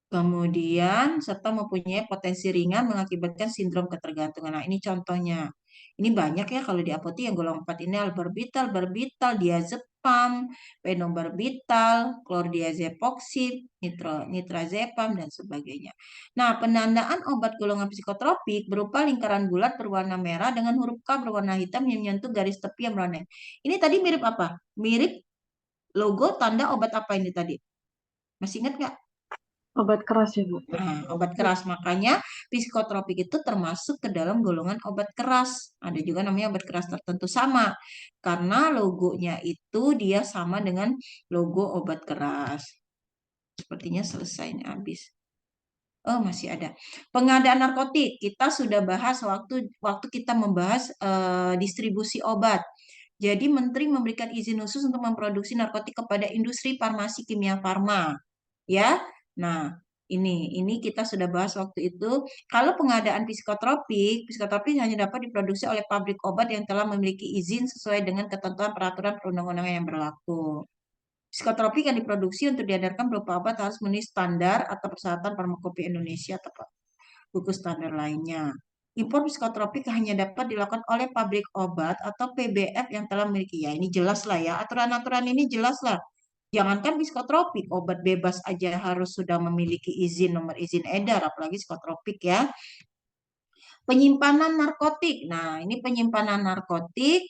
Speaker 1: Kemudian serta mempunyai potensi ringan mengakibatkan sindrom ketergantungan. Nah, ini contohnya. Ini banyak ya kalau di apotek yang golongan 4 ini albarbital, barbital, diazepam, phenobarbital, chlordiazepoksid, nitrazepam dan sebagainya. Nah, penandaan obat golongan psikotropik berupa lingkaran bulat berwarna merah dengan huruf K berwarna hitam yang menyentuh garis tepi yang berwarna. Ini tadi mirip apa? Mirip logo tanda obat apa ini tadi? Masih ingat nggak?
Speaker 3: Obat keras ya, Bu?
Speaker 1: Nah, obat keras. Makanya psikotropik itu termasuk ke dalam golongan obat keras. Ada juga namanya obat keras tertentu sama. Karena logonya itu dia sama dengan logo obat keras. Sepertinya selesai ini habis. Oh, masih ada. Pengadaan narkotik. Kita sudah bahas waktu kita membahas distribusi obat. Jadi Menteri memberikan izin khusus untuk memproduksi narkotik kepada industri farmasi kimia farma. Ya. Nah, ini kita sudah bahas waktu itu. Kalau pengadaan psikotropik hanya dapat diproduksi oleh pabrik obat yang telah memiliki izin sesuai dengan ketentuan peraturan perundang-undangan yang berlaku. Psikotropik yang diproduksi untuk diedarkan berupa obat harus memenuhi standar atau persyaratan Farmakopeia Indonesia atau buku standar lainnya. Impor psikotropik hanya dapat dilakukan oleh pabrik obat atau PBF yang telah memiliki. Ya, ini jelas lah ya. Aturan-aturan ini jelas lah. Jangankan psikotropik, obat bebas aja harus sudah memiliki izin, nomor izin edar, apalagi psikotropik ya. Penyimpanan narkotik. Nah, ini penyimpanan narkotik.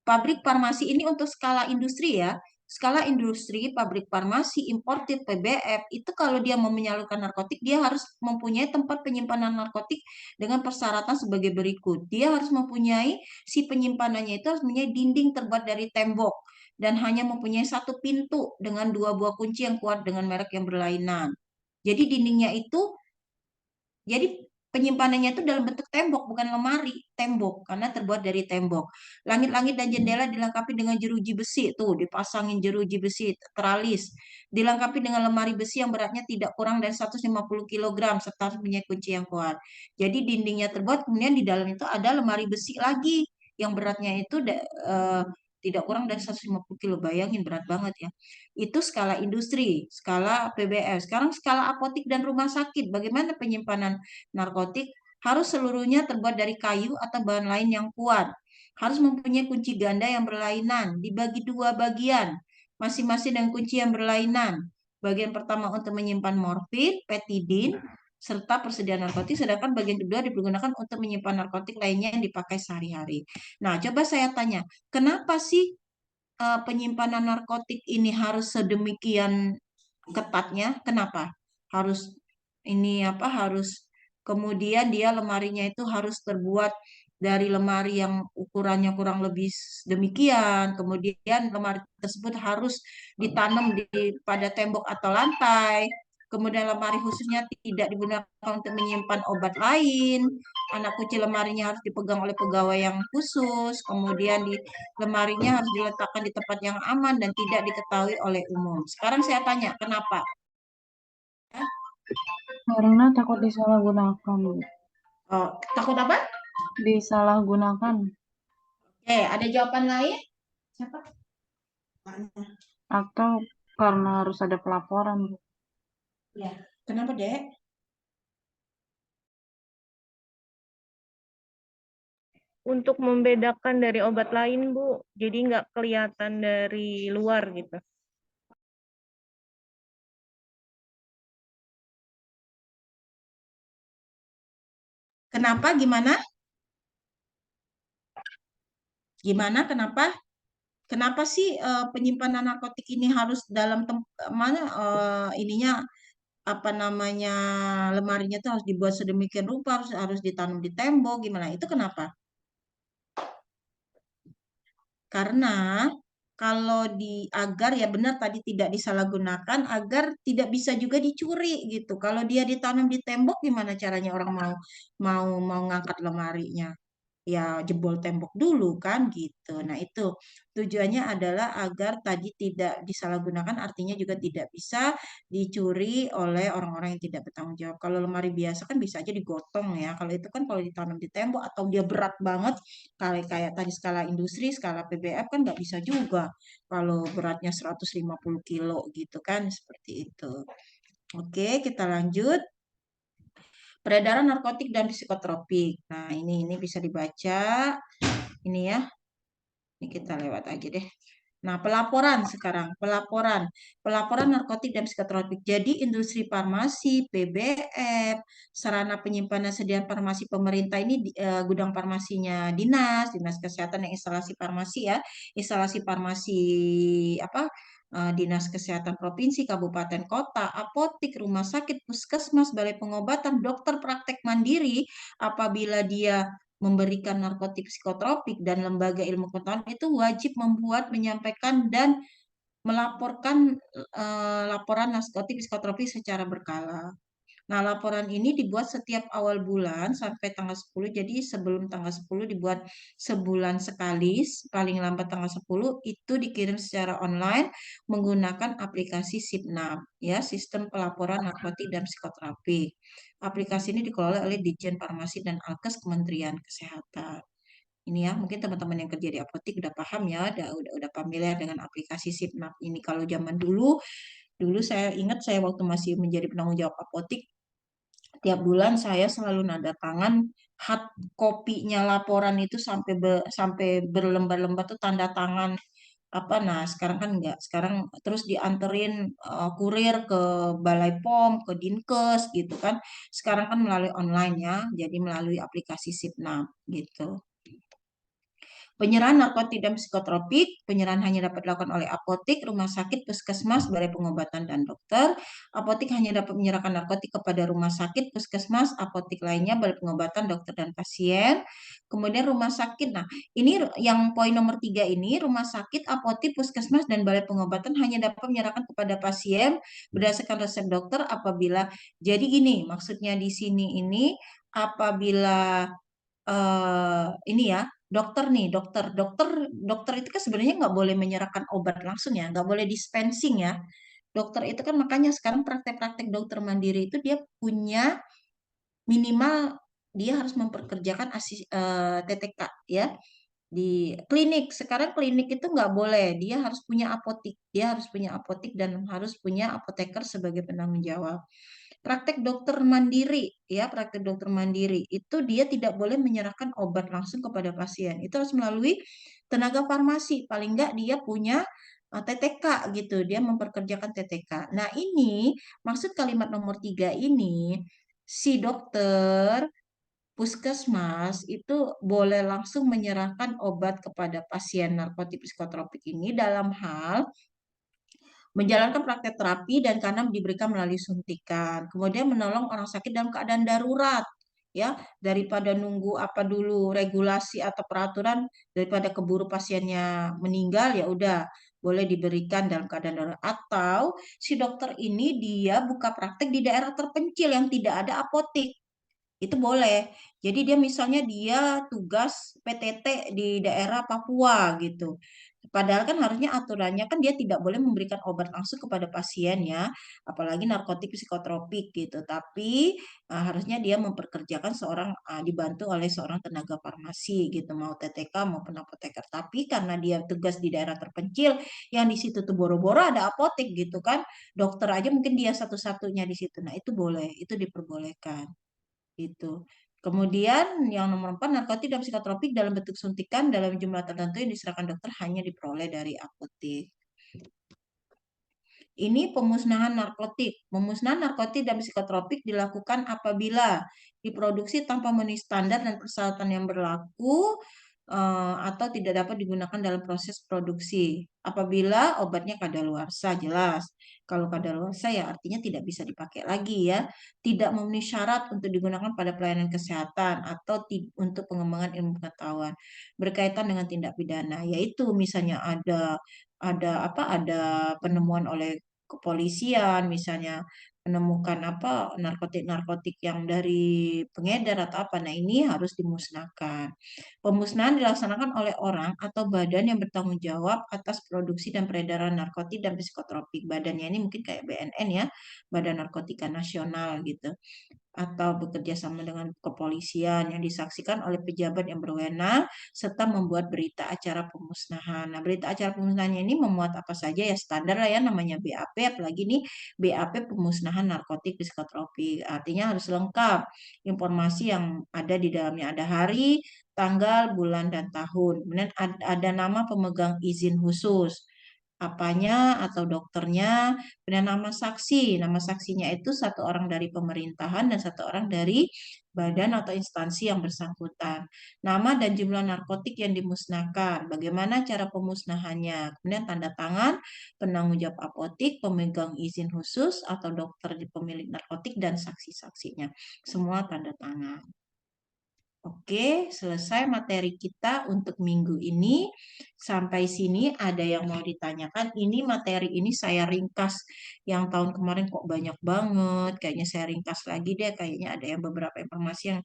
Speaker 1: Pabrik farmasi ini untuk skala industri ya. Skala industri, pabrik farmasi, importir, PBF, itu kalau dia mau menyalurkan narkotik, dia harus mempunyai tempat penyimpanan narkotik dengan persyaratan sebagai berikut. Dia harus mempunyai, si penyimpanannya itu harus mempunyai dinding terbuat dari tembok dan hanya mempunyai satu pintu dengan 2 buah kunci yang kuat dengan merek yang berlainan. Jadi dindingnya itu jadi penyimpanannya itu dalam bentuk tembok, bukan lemari, tembok, karena terbuat dari tembok. Langit-langit dan jendela dilengkapi dengan jeruji besi, tuh dipasangin jeruji besi, teralis. Dilengkapi dengan lemari besi yang beratnya tidak kurang dari 150 kg, serta punya kunci yang kuat. Jadi dindingnya terbuat, kemudian di dalam itu ada lemari besi lagi, yang beratnya itu tidak kurang dari 150 kilo. Bayangin berat banget ya. Itu skala industri, skala PBS. Sekarang skala apotik dan rumah sakit. Bagaimana penyimpanan narkotik? Harus seluruhnya terbuat dari kayu atau bahan lain yang kuat. Harus mempunyai kunci ganda yang berlainan, dibagi 2 bagian, masing-masing dengan kunci yang berlainan. Bagian pertama untuk menyimpan morfin, petidin, serta persediaan narkotik, sedangkan bagian kedua digunakan untuk menyimpan narkotik lainnya yang dipakai sehari-hari. Nah, coba saya tanya, kenapa sih penyimpanan narkotik ini harus sedemikian ketatnya? Kenapa? Harus ini apa? Harus kemudian dia lemarinya itu harus terbuat dari lemari yang ukurannya kurang lebih demikian. Kemudian lemari tersebut harus ditanam pada tembok atau lantai. Kemudian lemari khususnya tidak digunakan untuk menyimpan obat lain. Anak kecil lemarinya harus dipegang oleh pegawai yang khusus. Kemudian di lemarinya harus diletakkan di tempat yang aman dan tidak diketahui oleh umum. Sekarang saya tanya, kenapa?
Speaker 3: Karena takut disalahgunakan, Bu.
Speaker 1: Oh, takut apa?
Speaker 3: Disalahgunakan.
Speaker 1: Ada jawaban lain? Siapa?
Speaker 3: Atau karena harus ada pelaporan, Bu.
Speaker 1: Ya, kenapa, Dek?
Speaker 4: Untuk membedakan dari obat lain, Bu. Jadi nggak kelihatan dari luar gitu.
Speaker 1: Kenapa? Gimana? Gimana? Kenapa? Kenapa sih penyimpanan narkotik ini harus dalam mana ininya apa namanya lemarinya tuh harus dibuat sedemikian rupa, harus ditanam di tembok, gimana? Itu kenapa? Karena kalau agar ya benar tadi tidak disalahgunakan, agar tidak bisa juga dicuri gitu. Kalau dia ditanam di tembok, gimana caranya orang mau ngangkat lemarinya? Ya jebol tembok dulu kan gitu. Nah, itu tujuannya adalah agar tadi tidak disalahgunakan, artinya juga tidak bisa dicuri oleh orang-orang yang tidak bertanggung jawab. Kalau lemari biasa kan bisa aja digotong ya. Kalau itu kan kalau ditanam di tembok atau dia berat banget, kayak tadi skala industri, skala PBF kan nggak bisa juga. Kalau beratnya 150 kilo gitu kan, seperti itu. Oke, kita lanjut. Peredaran narkotik dan psikotropik. Nah, ini bisa dibaca. Ini ya. Ini kita lewat aja deh. Nah, pelaporan sekarang, pelaporan narkotik dan psikotropik. Jadi industri farmasi, PBF, sarana penyimpanan sediaan farmasi pemerintah ini gudang farmasinya dinas kesehatan yang instalasi farmasi ya, instalasi farmasi apa? Dinas Kesehatan Provinsi, Kabupaten, Kota, apotik, rumah sakit, puskesmas, balai pengobatan, dokter praktek mandiri apabila dia memberikan narkotik psikotropik dan lembaga ilmu pengetahuan itu wajib membuat, menyampaikan dan melaporkan laporan narkotik psikotropik secara berkala. Nah, laporan ini dibuat setiap awal bulan sampai tanggal 10. Jadi sebelum tanggal 10 dibuat sebulan sekali, paling lambat tanggal 10 itu dikirim secara online menggunakan aplikasi SIPNAP, ya, Sistem Pelaporan Narkotik dan Psikoterapi. Aplikasi ini dikelola oleh Ditjen Farmasi dan Alkes Kementerian Kesehatan. Ini ya, mungkin teman-teman yang kerja di apotik udah paham ya, udah familiar dengan aplikasi SIPNAP ini. Kalau zaman dulu saya ingat saya waktu masih menjadi penanggung jawab apotik, tiap bulan saya selalu nada tangan hard kopinya laporan itu sampai berlembar-lembar tuh tanda tangan apa. Nah, sekarang kan enggak. Sekarang terus dianterin kurir ke Balai POM, ke Dinkes gitu kan. Sekarang kan melalui online ya. Jadi melalui aplikasi SIPNAP gitu. Penyerahan narkotik dan psikotropik, penyerahan hanya dapat dilakukan oleh apotik, rumah sakit, puskesmas, balai pengobatan, dan dokter. Apotik hanya dapat menyerahkan narkotik kepada rumah sakit, puskesmas, apotik lainnya, balai pengobatan, dokter, dan pasien. Kemudian rumah sakit, nah ini yang poin nomor 3 ini, rumah sakit, apotik, puskesmas, dan balai pengobatan hanya dapat menyerahkan kepada pasien berdasarkan resep dokter apabila, jadi gini, maksudnya di sini ini apabila ini ya, dokter itu kan sebenarnya nggak boleh menyerahkan obat langsung ya, nggak boleh dispensing ya. Dokter itu kan makanya sekarang praktek-praktek dokter mandiri itu dia punya minimal dia harus memperkerjakan TTK ya di klinik. Sekarang klinik itu nggak boleh, dia harus punya apotik dan harus punya apoteker sebagai penanggung jawab. Praktek dokter mandiri itu dia tidak boleh menyerahkan obat langsung kepada pasien. Itu harus melalui tenaga farmasi. Paling nggak dia punya TTK gitu, dia memperkerjakan TTK. Nah, ini maksud kalimat nomor 3 ini, si dokter puskesmas itu boleh langsung menyerahkan obat kepada pasien narkotik psikotropik ini dalam hal menjalankan praktek terapi dan karena diberikan melalui suntikan. Kemudian menolong orang sakit dalam keadaan darurat. ya, daripada nunggu apa dulu regulasi atau peraturan, daripada keburu pasiennya meninggal, ya udah boleh diberikan dalam keadaan darurat. Atau si dokter ini dia buka praktek di daerah terpencil yang tidak ada apotek, itu boleh. Jadi dia misalnya dia tugas PTT di daerah Papua gitu. Padahal kan harusnya aturannya kan dia tidak boleh memberikan obat langsung kepada pasien ya, apalagi narkotik psikotropik gitu. Tapi harusnya dia memperkerjakan seorang dibantu oleh seorang tenaga farmasi gitu, mau TTK maupun apoteker. Tapi karena dia tugas di daerah terpencil yang di situ tuh boro-boro ada apotek gitu kan, dokter aja mungkin dia satu-satunya di situ. Nah, itu boleh, itu diperbolehkan gitu. Kemudian yang nomor 4, narkotik dan psikotropik dalam bentuk suntikan dalam jumlah tertentu yang diserahkan dokter hanya diperoleh dari apotek. Ini pemusnahan narkotik. Pemusnahan narkotik dan psikotropik dilakukan apabila diproduksi tanpa memenuhi standar dan persyaratan yang berlaku atau tidak dapat digunakan dalam proses produksi. Apabila obatnya kadaluarsa, jelas. Kalau kadaluarsa ya artinya tidak bisa dipakai lagi ya. Tidak memenuhi syarat untuk digunakan pada pelayanan kesehatan atau untuk pengembangan ilmu pengetahuan berkaitan dengan tindak pidana. Yaitu misalnya ada penemuan oleh kepolisian, misalnya menemukan apa narkotik-narkotik yang dari pengedar atau apa. Nah, ini harus dimusnahkan. Pemusnahan dilaksanakan oleh orang atau badan yang bertanggung jawab atas produksi dan peredaran narkotik dan psikotropik. Badannya ini mungkin kayak BNN ya, Badan Narkotika Nasional gitu, atau bekerja sama dengan kepolisian yang disaksikan oleh pejabat yang berwenang serta membuat berita acara pemusnahan. Nah, berita acara pemusnahannya ini memuat apa saja ya, standar lah ya, namanya BAP, apalagi nih BAP pemusnahan narkotik psikotropik. Artinya harus lengkap informasi yang ada di dalamnya, ada hari, tanggal, bulan, dan tahun. Kemudian ada nama pemegang izin khusus, apanya atau dokternya, dan nama saksi. Nama saksinya itu satu orang dari pemerintahan dan satu orang dari badan atau instansi yang bersangkutan. Nama dan jumlah narkotik yang dimusnahkan, bagaimana cara pemusnahannya, kemudian tanda tangan penanggung jawab apotik, pemegang izin khusus atau dokter di pemilik narkotik dan saksi-saksinya. Semua tanda tangan. Oke, selesai materi kita untuk minggu ini. Sampai sini ada yang mau ditanyakan? Ini materi ini saya ringkas. Yang tahun kemarin kok banyak banget. Kayaknya saya ringkas lagi deh. Kayaknya ada yang beberapa informasi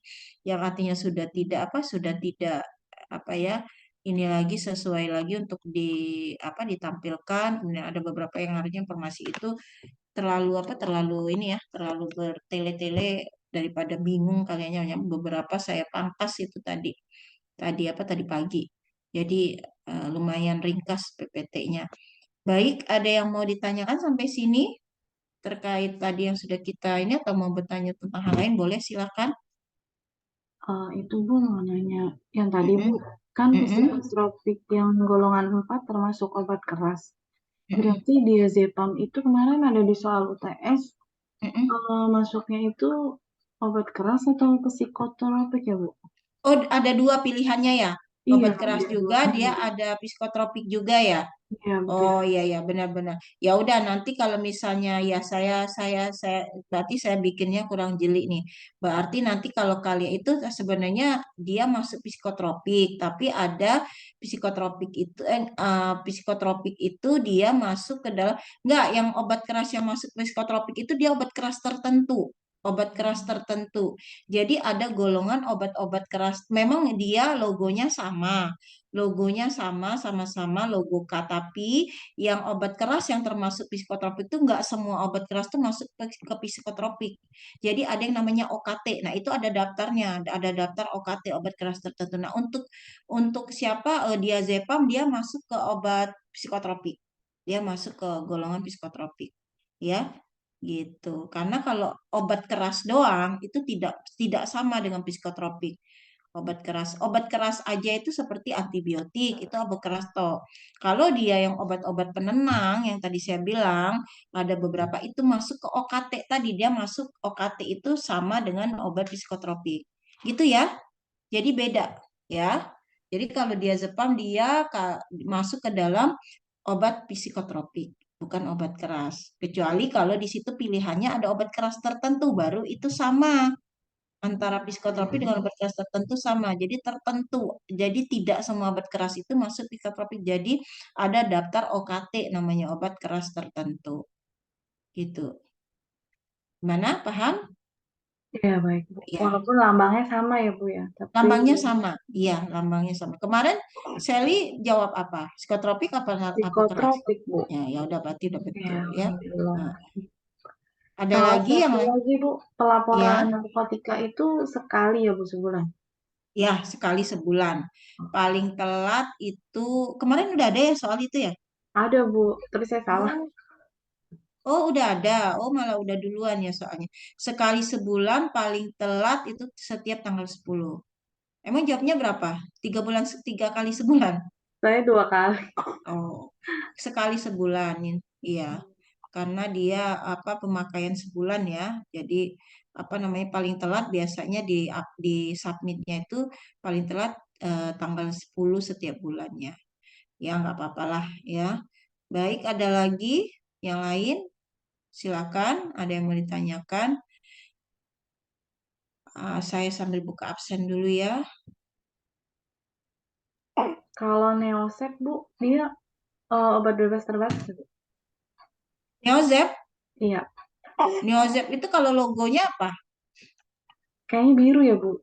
Speaker 1: yang artinya sudah tidak apa ya? Ini lagi sesuai lagi untuk ditampilkan. Kemudian ada beberapa yang artinya informasi itu terlalu ini ya, terlalu bertele-tele daripada bingung kalian. Beberapa saya pangkas itu tadi pagi, jadi lumayan ringkas PPT-nya. Baik, ada yang mau ditanyakan sampai sini terkait tadi yang sudah kita ini, atau mau bertanya tentang hal lain, boleh silakan.
Speaker 3: Itu Bu mau nanya yang tadi Bu,
Speaker 1: Mm-mm,
Speaker 3: kan
Speaker 1: mm-mm,
Speaker 3: psikotropik yang golongan 4 termasuk obat keras.
Speaker 1: mm-mm,
Speaker 3: Berarti diazepam itu kemarin ada di soal UTS,
Speaker 1: mm-mm.
Speaker 3: masuknya itu obat keras atau psikotropik ya Bu?
Speaker 1: Oh, ada dua pilihannya ya.
Speaker 3: Iya,
Speaker 1: Obat keras
Speaker 3: ada
Speaker 1: juga, dia
Speaker 3: dua-duanya.
Speaker 1: ada psikotropik juga ya.
Speaker 3: Iya betul.
Speaker 1: Oh iya ya, benar-benar. Ya udah, nanti kalau misalnya ya saya berarti saya bikinnya kurang jeli nih. Berarti nanti kalau kalian itu sebenarnya dia masuk psikotropik, tapi ada psikotropik itu dia masuk ke dalam, enggak, yang obat keras yang masuk psikotropik itu dia obat keras tertentu. Obat keras tertentu. Jadi ada golongan obat-obat keras. Memang dia logonya sama-sama logo K, tapi yang obat keras yang termasuk psikotropik itu enggak semua obat keras itu masuk ke psikotropik. Jadi ada yang namanya OKT. Nah, itu ada daftarnya, ada daftar OKT, obat keras tertentu. Nah, untuk siapa diazepam dia masuk ke obat psikotropik. Dia masuk ke golongan psikotropik. Ya, gitu. Karena kalau obat keras doang itu tidak tidak sama dengan psikotropik. Obat keras aja itu seperti antibiotik, itu obat keras toh. Kalau dia yang obat-obat penenang yang tadi saya bilang, ada beberapa itu masuk ke OKT tadi, dia masuk OKT itu sama dengan obat psikotropik. Gitu ya. Jadi beda ya. Jadi kalau diazepam dia masuk ke dalam obat psikotropik, bukan obat keras. Kecuali kalau di situ pilihannya ada obat keras tertentu, baru itu sama antara psikotropik dengan obat keras tertentu sama. Jadi tertentu. Jadi tidak semua obat keras itu masuk psikotropik. Jadi ada daftar OKT namanya obat keras tertentu. Gitu. Gimana? Paham?
Speaker 3: Iya, baik, Bu.
Speaker 1: Ya.
Speaker 3: Walaupun lambangnya sama ya, Bu ya. Tapi
Speaker 1: Lambangnya sama. Iya, lambangnya sama. Kemarin Sally jawab apa? Psikotropik apa keras?
Speaker 3: psikotropik, Bu.
Speaker 1: Ya udah berarti udah betul
Speaker 3: Ya,
Speaker 1: ya.
Speaker 3: alhamdulillah.
Speaker 1: Nah, ada
Speaker 3: Sama
Speaker 1: lagi yang
Speaker 3: satu lagi, Bu, pelaporan
Speaker 1: ya,
Speaker 3: narkotika itu sekali ya, Bu, sebulan.
Speaker 1: ya sekali sebulan. Paling telat itu kemarin udah ada ya soal itu ya?
Speaker 3: Ada, Bu, tapi saya salah.
Speaker 1: Oh, udah ada. Oh, malah udah duluan ya soalnya. Sekali sebulan paling telat itu setiap tanggal 10. Emang jawabnya berapa? 3 bulan, 3 kali sebulan?
Speaker 3: Saya 2 kali.
Speaker 1: Oh, sekali sebulan. Iya. Karena dia apa pemakaian sebulan ya. Jadi apa namanya paling telat biasanya di submitnya itu paling telat tanggal 10 setiap bulannya. Ya, nggak apa-apalah ya. Baik, ada lagi yang lain? Silakan, ada yang mau ditanyakan? Saya sambil buka absen dulu ya.
Speaker 3: Kalau Neosep, Bu, dia obat bebas terbatas, Bu.
Speaker 1: Neozep,
Speaker 3: Iya,
Speaker 1: Neozep itu kalau logonya apa?
Speaker 3: kayaknya biru ya, Bu.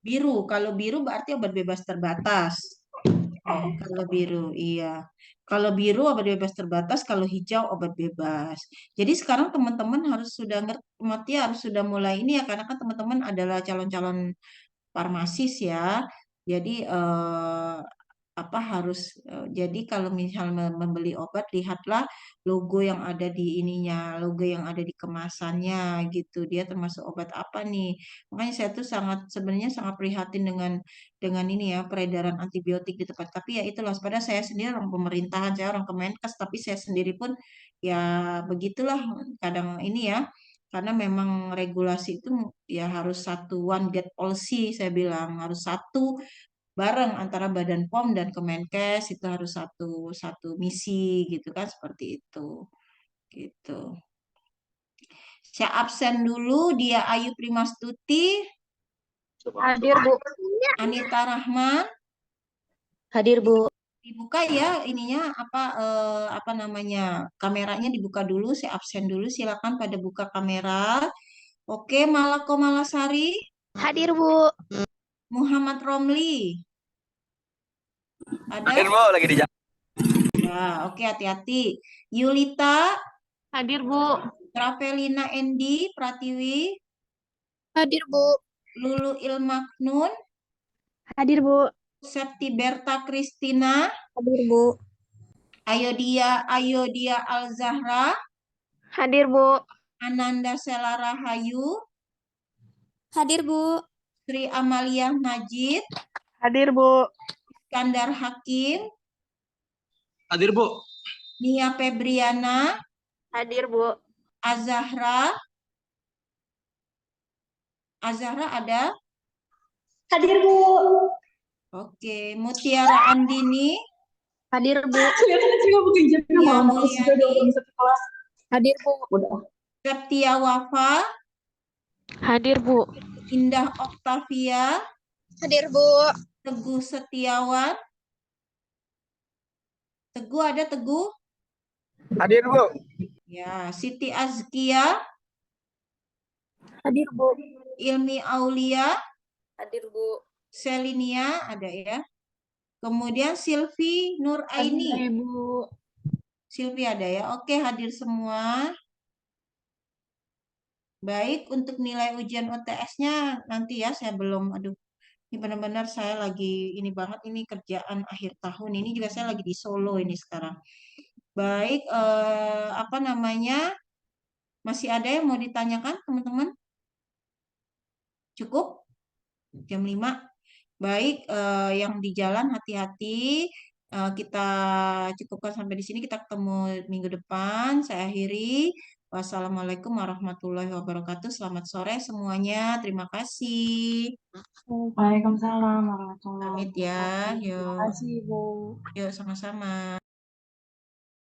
Speaker 1: Biru. Kalau biru berarti obat bebas terbatas. Kalau biru, iya. Kalau biru obat bebas terbatas, kalau hijau obat bebas. Jadi sekarang teman-teman harus sudah ngerti, harus sudah mulai ini ya, karena kan teman-teman adalah calon-calon farmasis ya. Jadi apa harus jadi kalau misal membeli obat lihatlah logo yang ada di ininya, logo yang ada di kemasannya gitu. Dia termasuk obat apa nih? Makanya saya tuh sangat sebenarnya sangat prihatin dengan ini ya peredaran antibiotik di tempat. Tapi ya itulah pada saya sendiri orang pemerintahan, saya orang Kemenkes, tapi saya sendiri pun ya begitulah kadang ini ya. Karena memang regulasi itu ya harus satu one gate policy saya bilang harus satu bareng antara Badan POM dan Kemenkes itu harus satu satu misi gitu kan seperti itu gitu. Saya absen dulu dia Ayu Primastuti,
Speaker 2: Hadir, Bu.
Speaker 1: Anita Rahman,
Speaker 2: Hadir, Bu.
Speaker 1: dibuka ya ininya apa namanya kameranya dibuka dulu, saya absen dulu silakan pada buka kamera. Oke, Malako Malasari,
Speaker 2: Hadir, Bu.
Speaker 1: Muhammad Romli, ada?
Speaker 5: Hadir, Bu, lagi di jalan.
Speaker 1: Ya, oke hati-hati. Yulita,
Speaker 4: Hadir, Bu.
Speaker 1: Travelina Endi Pratiwi,
Speaker 2: Hadir, Bu.
Speaker 1: Lulu Ilmaknun,
Speaker 2: Hadir, Bu.
Speaker 1: Septi Berta Kristina,
Speaker 2: Hadir, Bu.
Speaker 1: Ayodia Al-Zahra,
Speaker 2: Hadir, Bu.
Speaker 1: Ananda Sela Rahayu,
Speaker 2: Hadir, Bu.
Speaker 1: Sri Amalia Majid,
Speaker 4: Hadir, Bu.
Speaker 1: Iskandar Hakim,
Speaker 5: Hadir, Bu.
Speaker 1: Nia Febriana,
Speaker 2: Hadir, Bu.
Speaker 1: Azahra ada?
Speaker 2: Hadir, Bu.
Speaker 1: Oke, Mutiara Andini,
Speaker 2: Hadir, Bu.
Speaker 1: Nia Mulyani,
Speaker 2: Hadir, Bu.
Speaker 1: Septia Wafa,
Speaker 4: Hadir, Bu.
Speaker 1: Indah Oktavia,
Speaker 2: Hadir, Bu.
Speaker 1: Teguh Setiawan, Teguh ada Teguh?
Speaker 5: Hadir, Bu.
Speaker 1: Ya, Siti Azkia,
Speaker 2: Hadir, Bu.
Speaker 1: Ilmi Aulia,
Speaker 2: Hadir, Bu.
Speaker 1: Selinia ada ya. Kemudian Silvi Nur Aini.
Speaker 2: Bu.
Speaker 1: Silvi ada ya. Oke, hadir semua. Baik, untuk nilai ujian UTS-nya nanti ya saya belum ini benar-benar saya lagi ini banget ini kerjaan akhir tahun. Ini juga saya lagi di Solo ini sekarang. Baik, apa namanya? Masih ada yang mau ditanyakan, teman-teman? Cukup? Jam 5. Baik, yang di jalan hati-hati. Kita cukupkan sampai di sini. Kita ketemu minggu depan. Saya akhiri. Wassalamualaikum warahmatullahi wabarakatuh. Selamat sore semuanya. Terima kasih.
Speaker 3: Waalaikumsalam warahmatullahi
Speaker 1: Pamit ya.
Speaker 3: wabarakatuh. Terima
Speaker 1: Yuk,
Speaker 3: kasih, Bu.
Speaker 1: yuk sama-sama.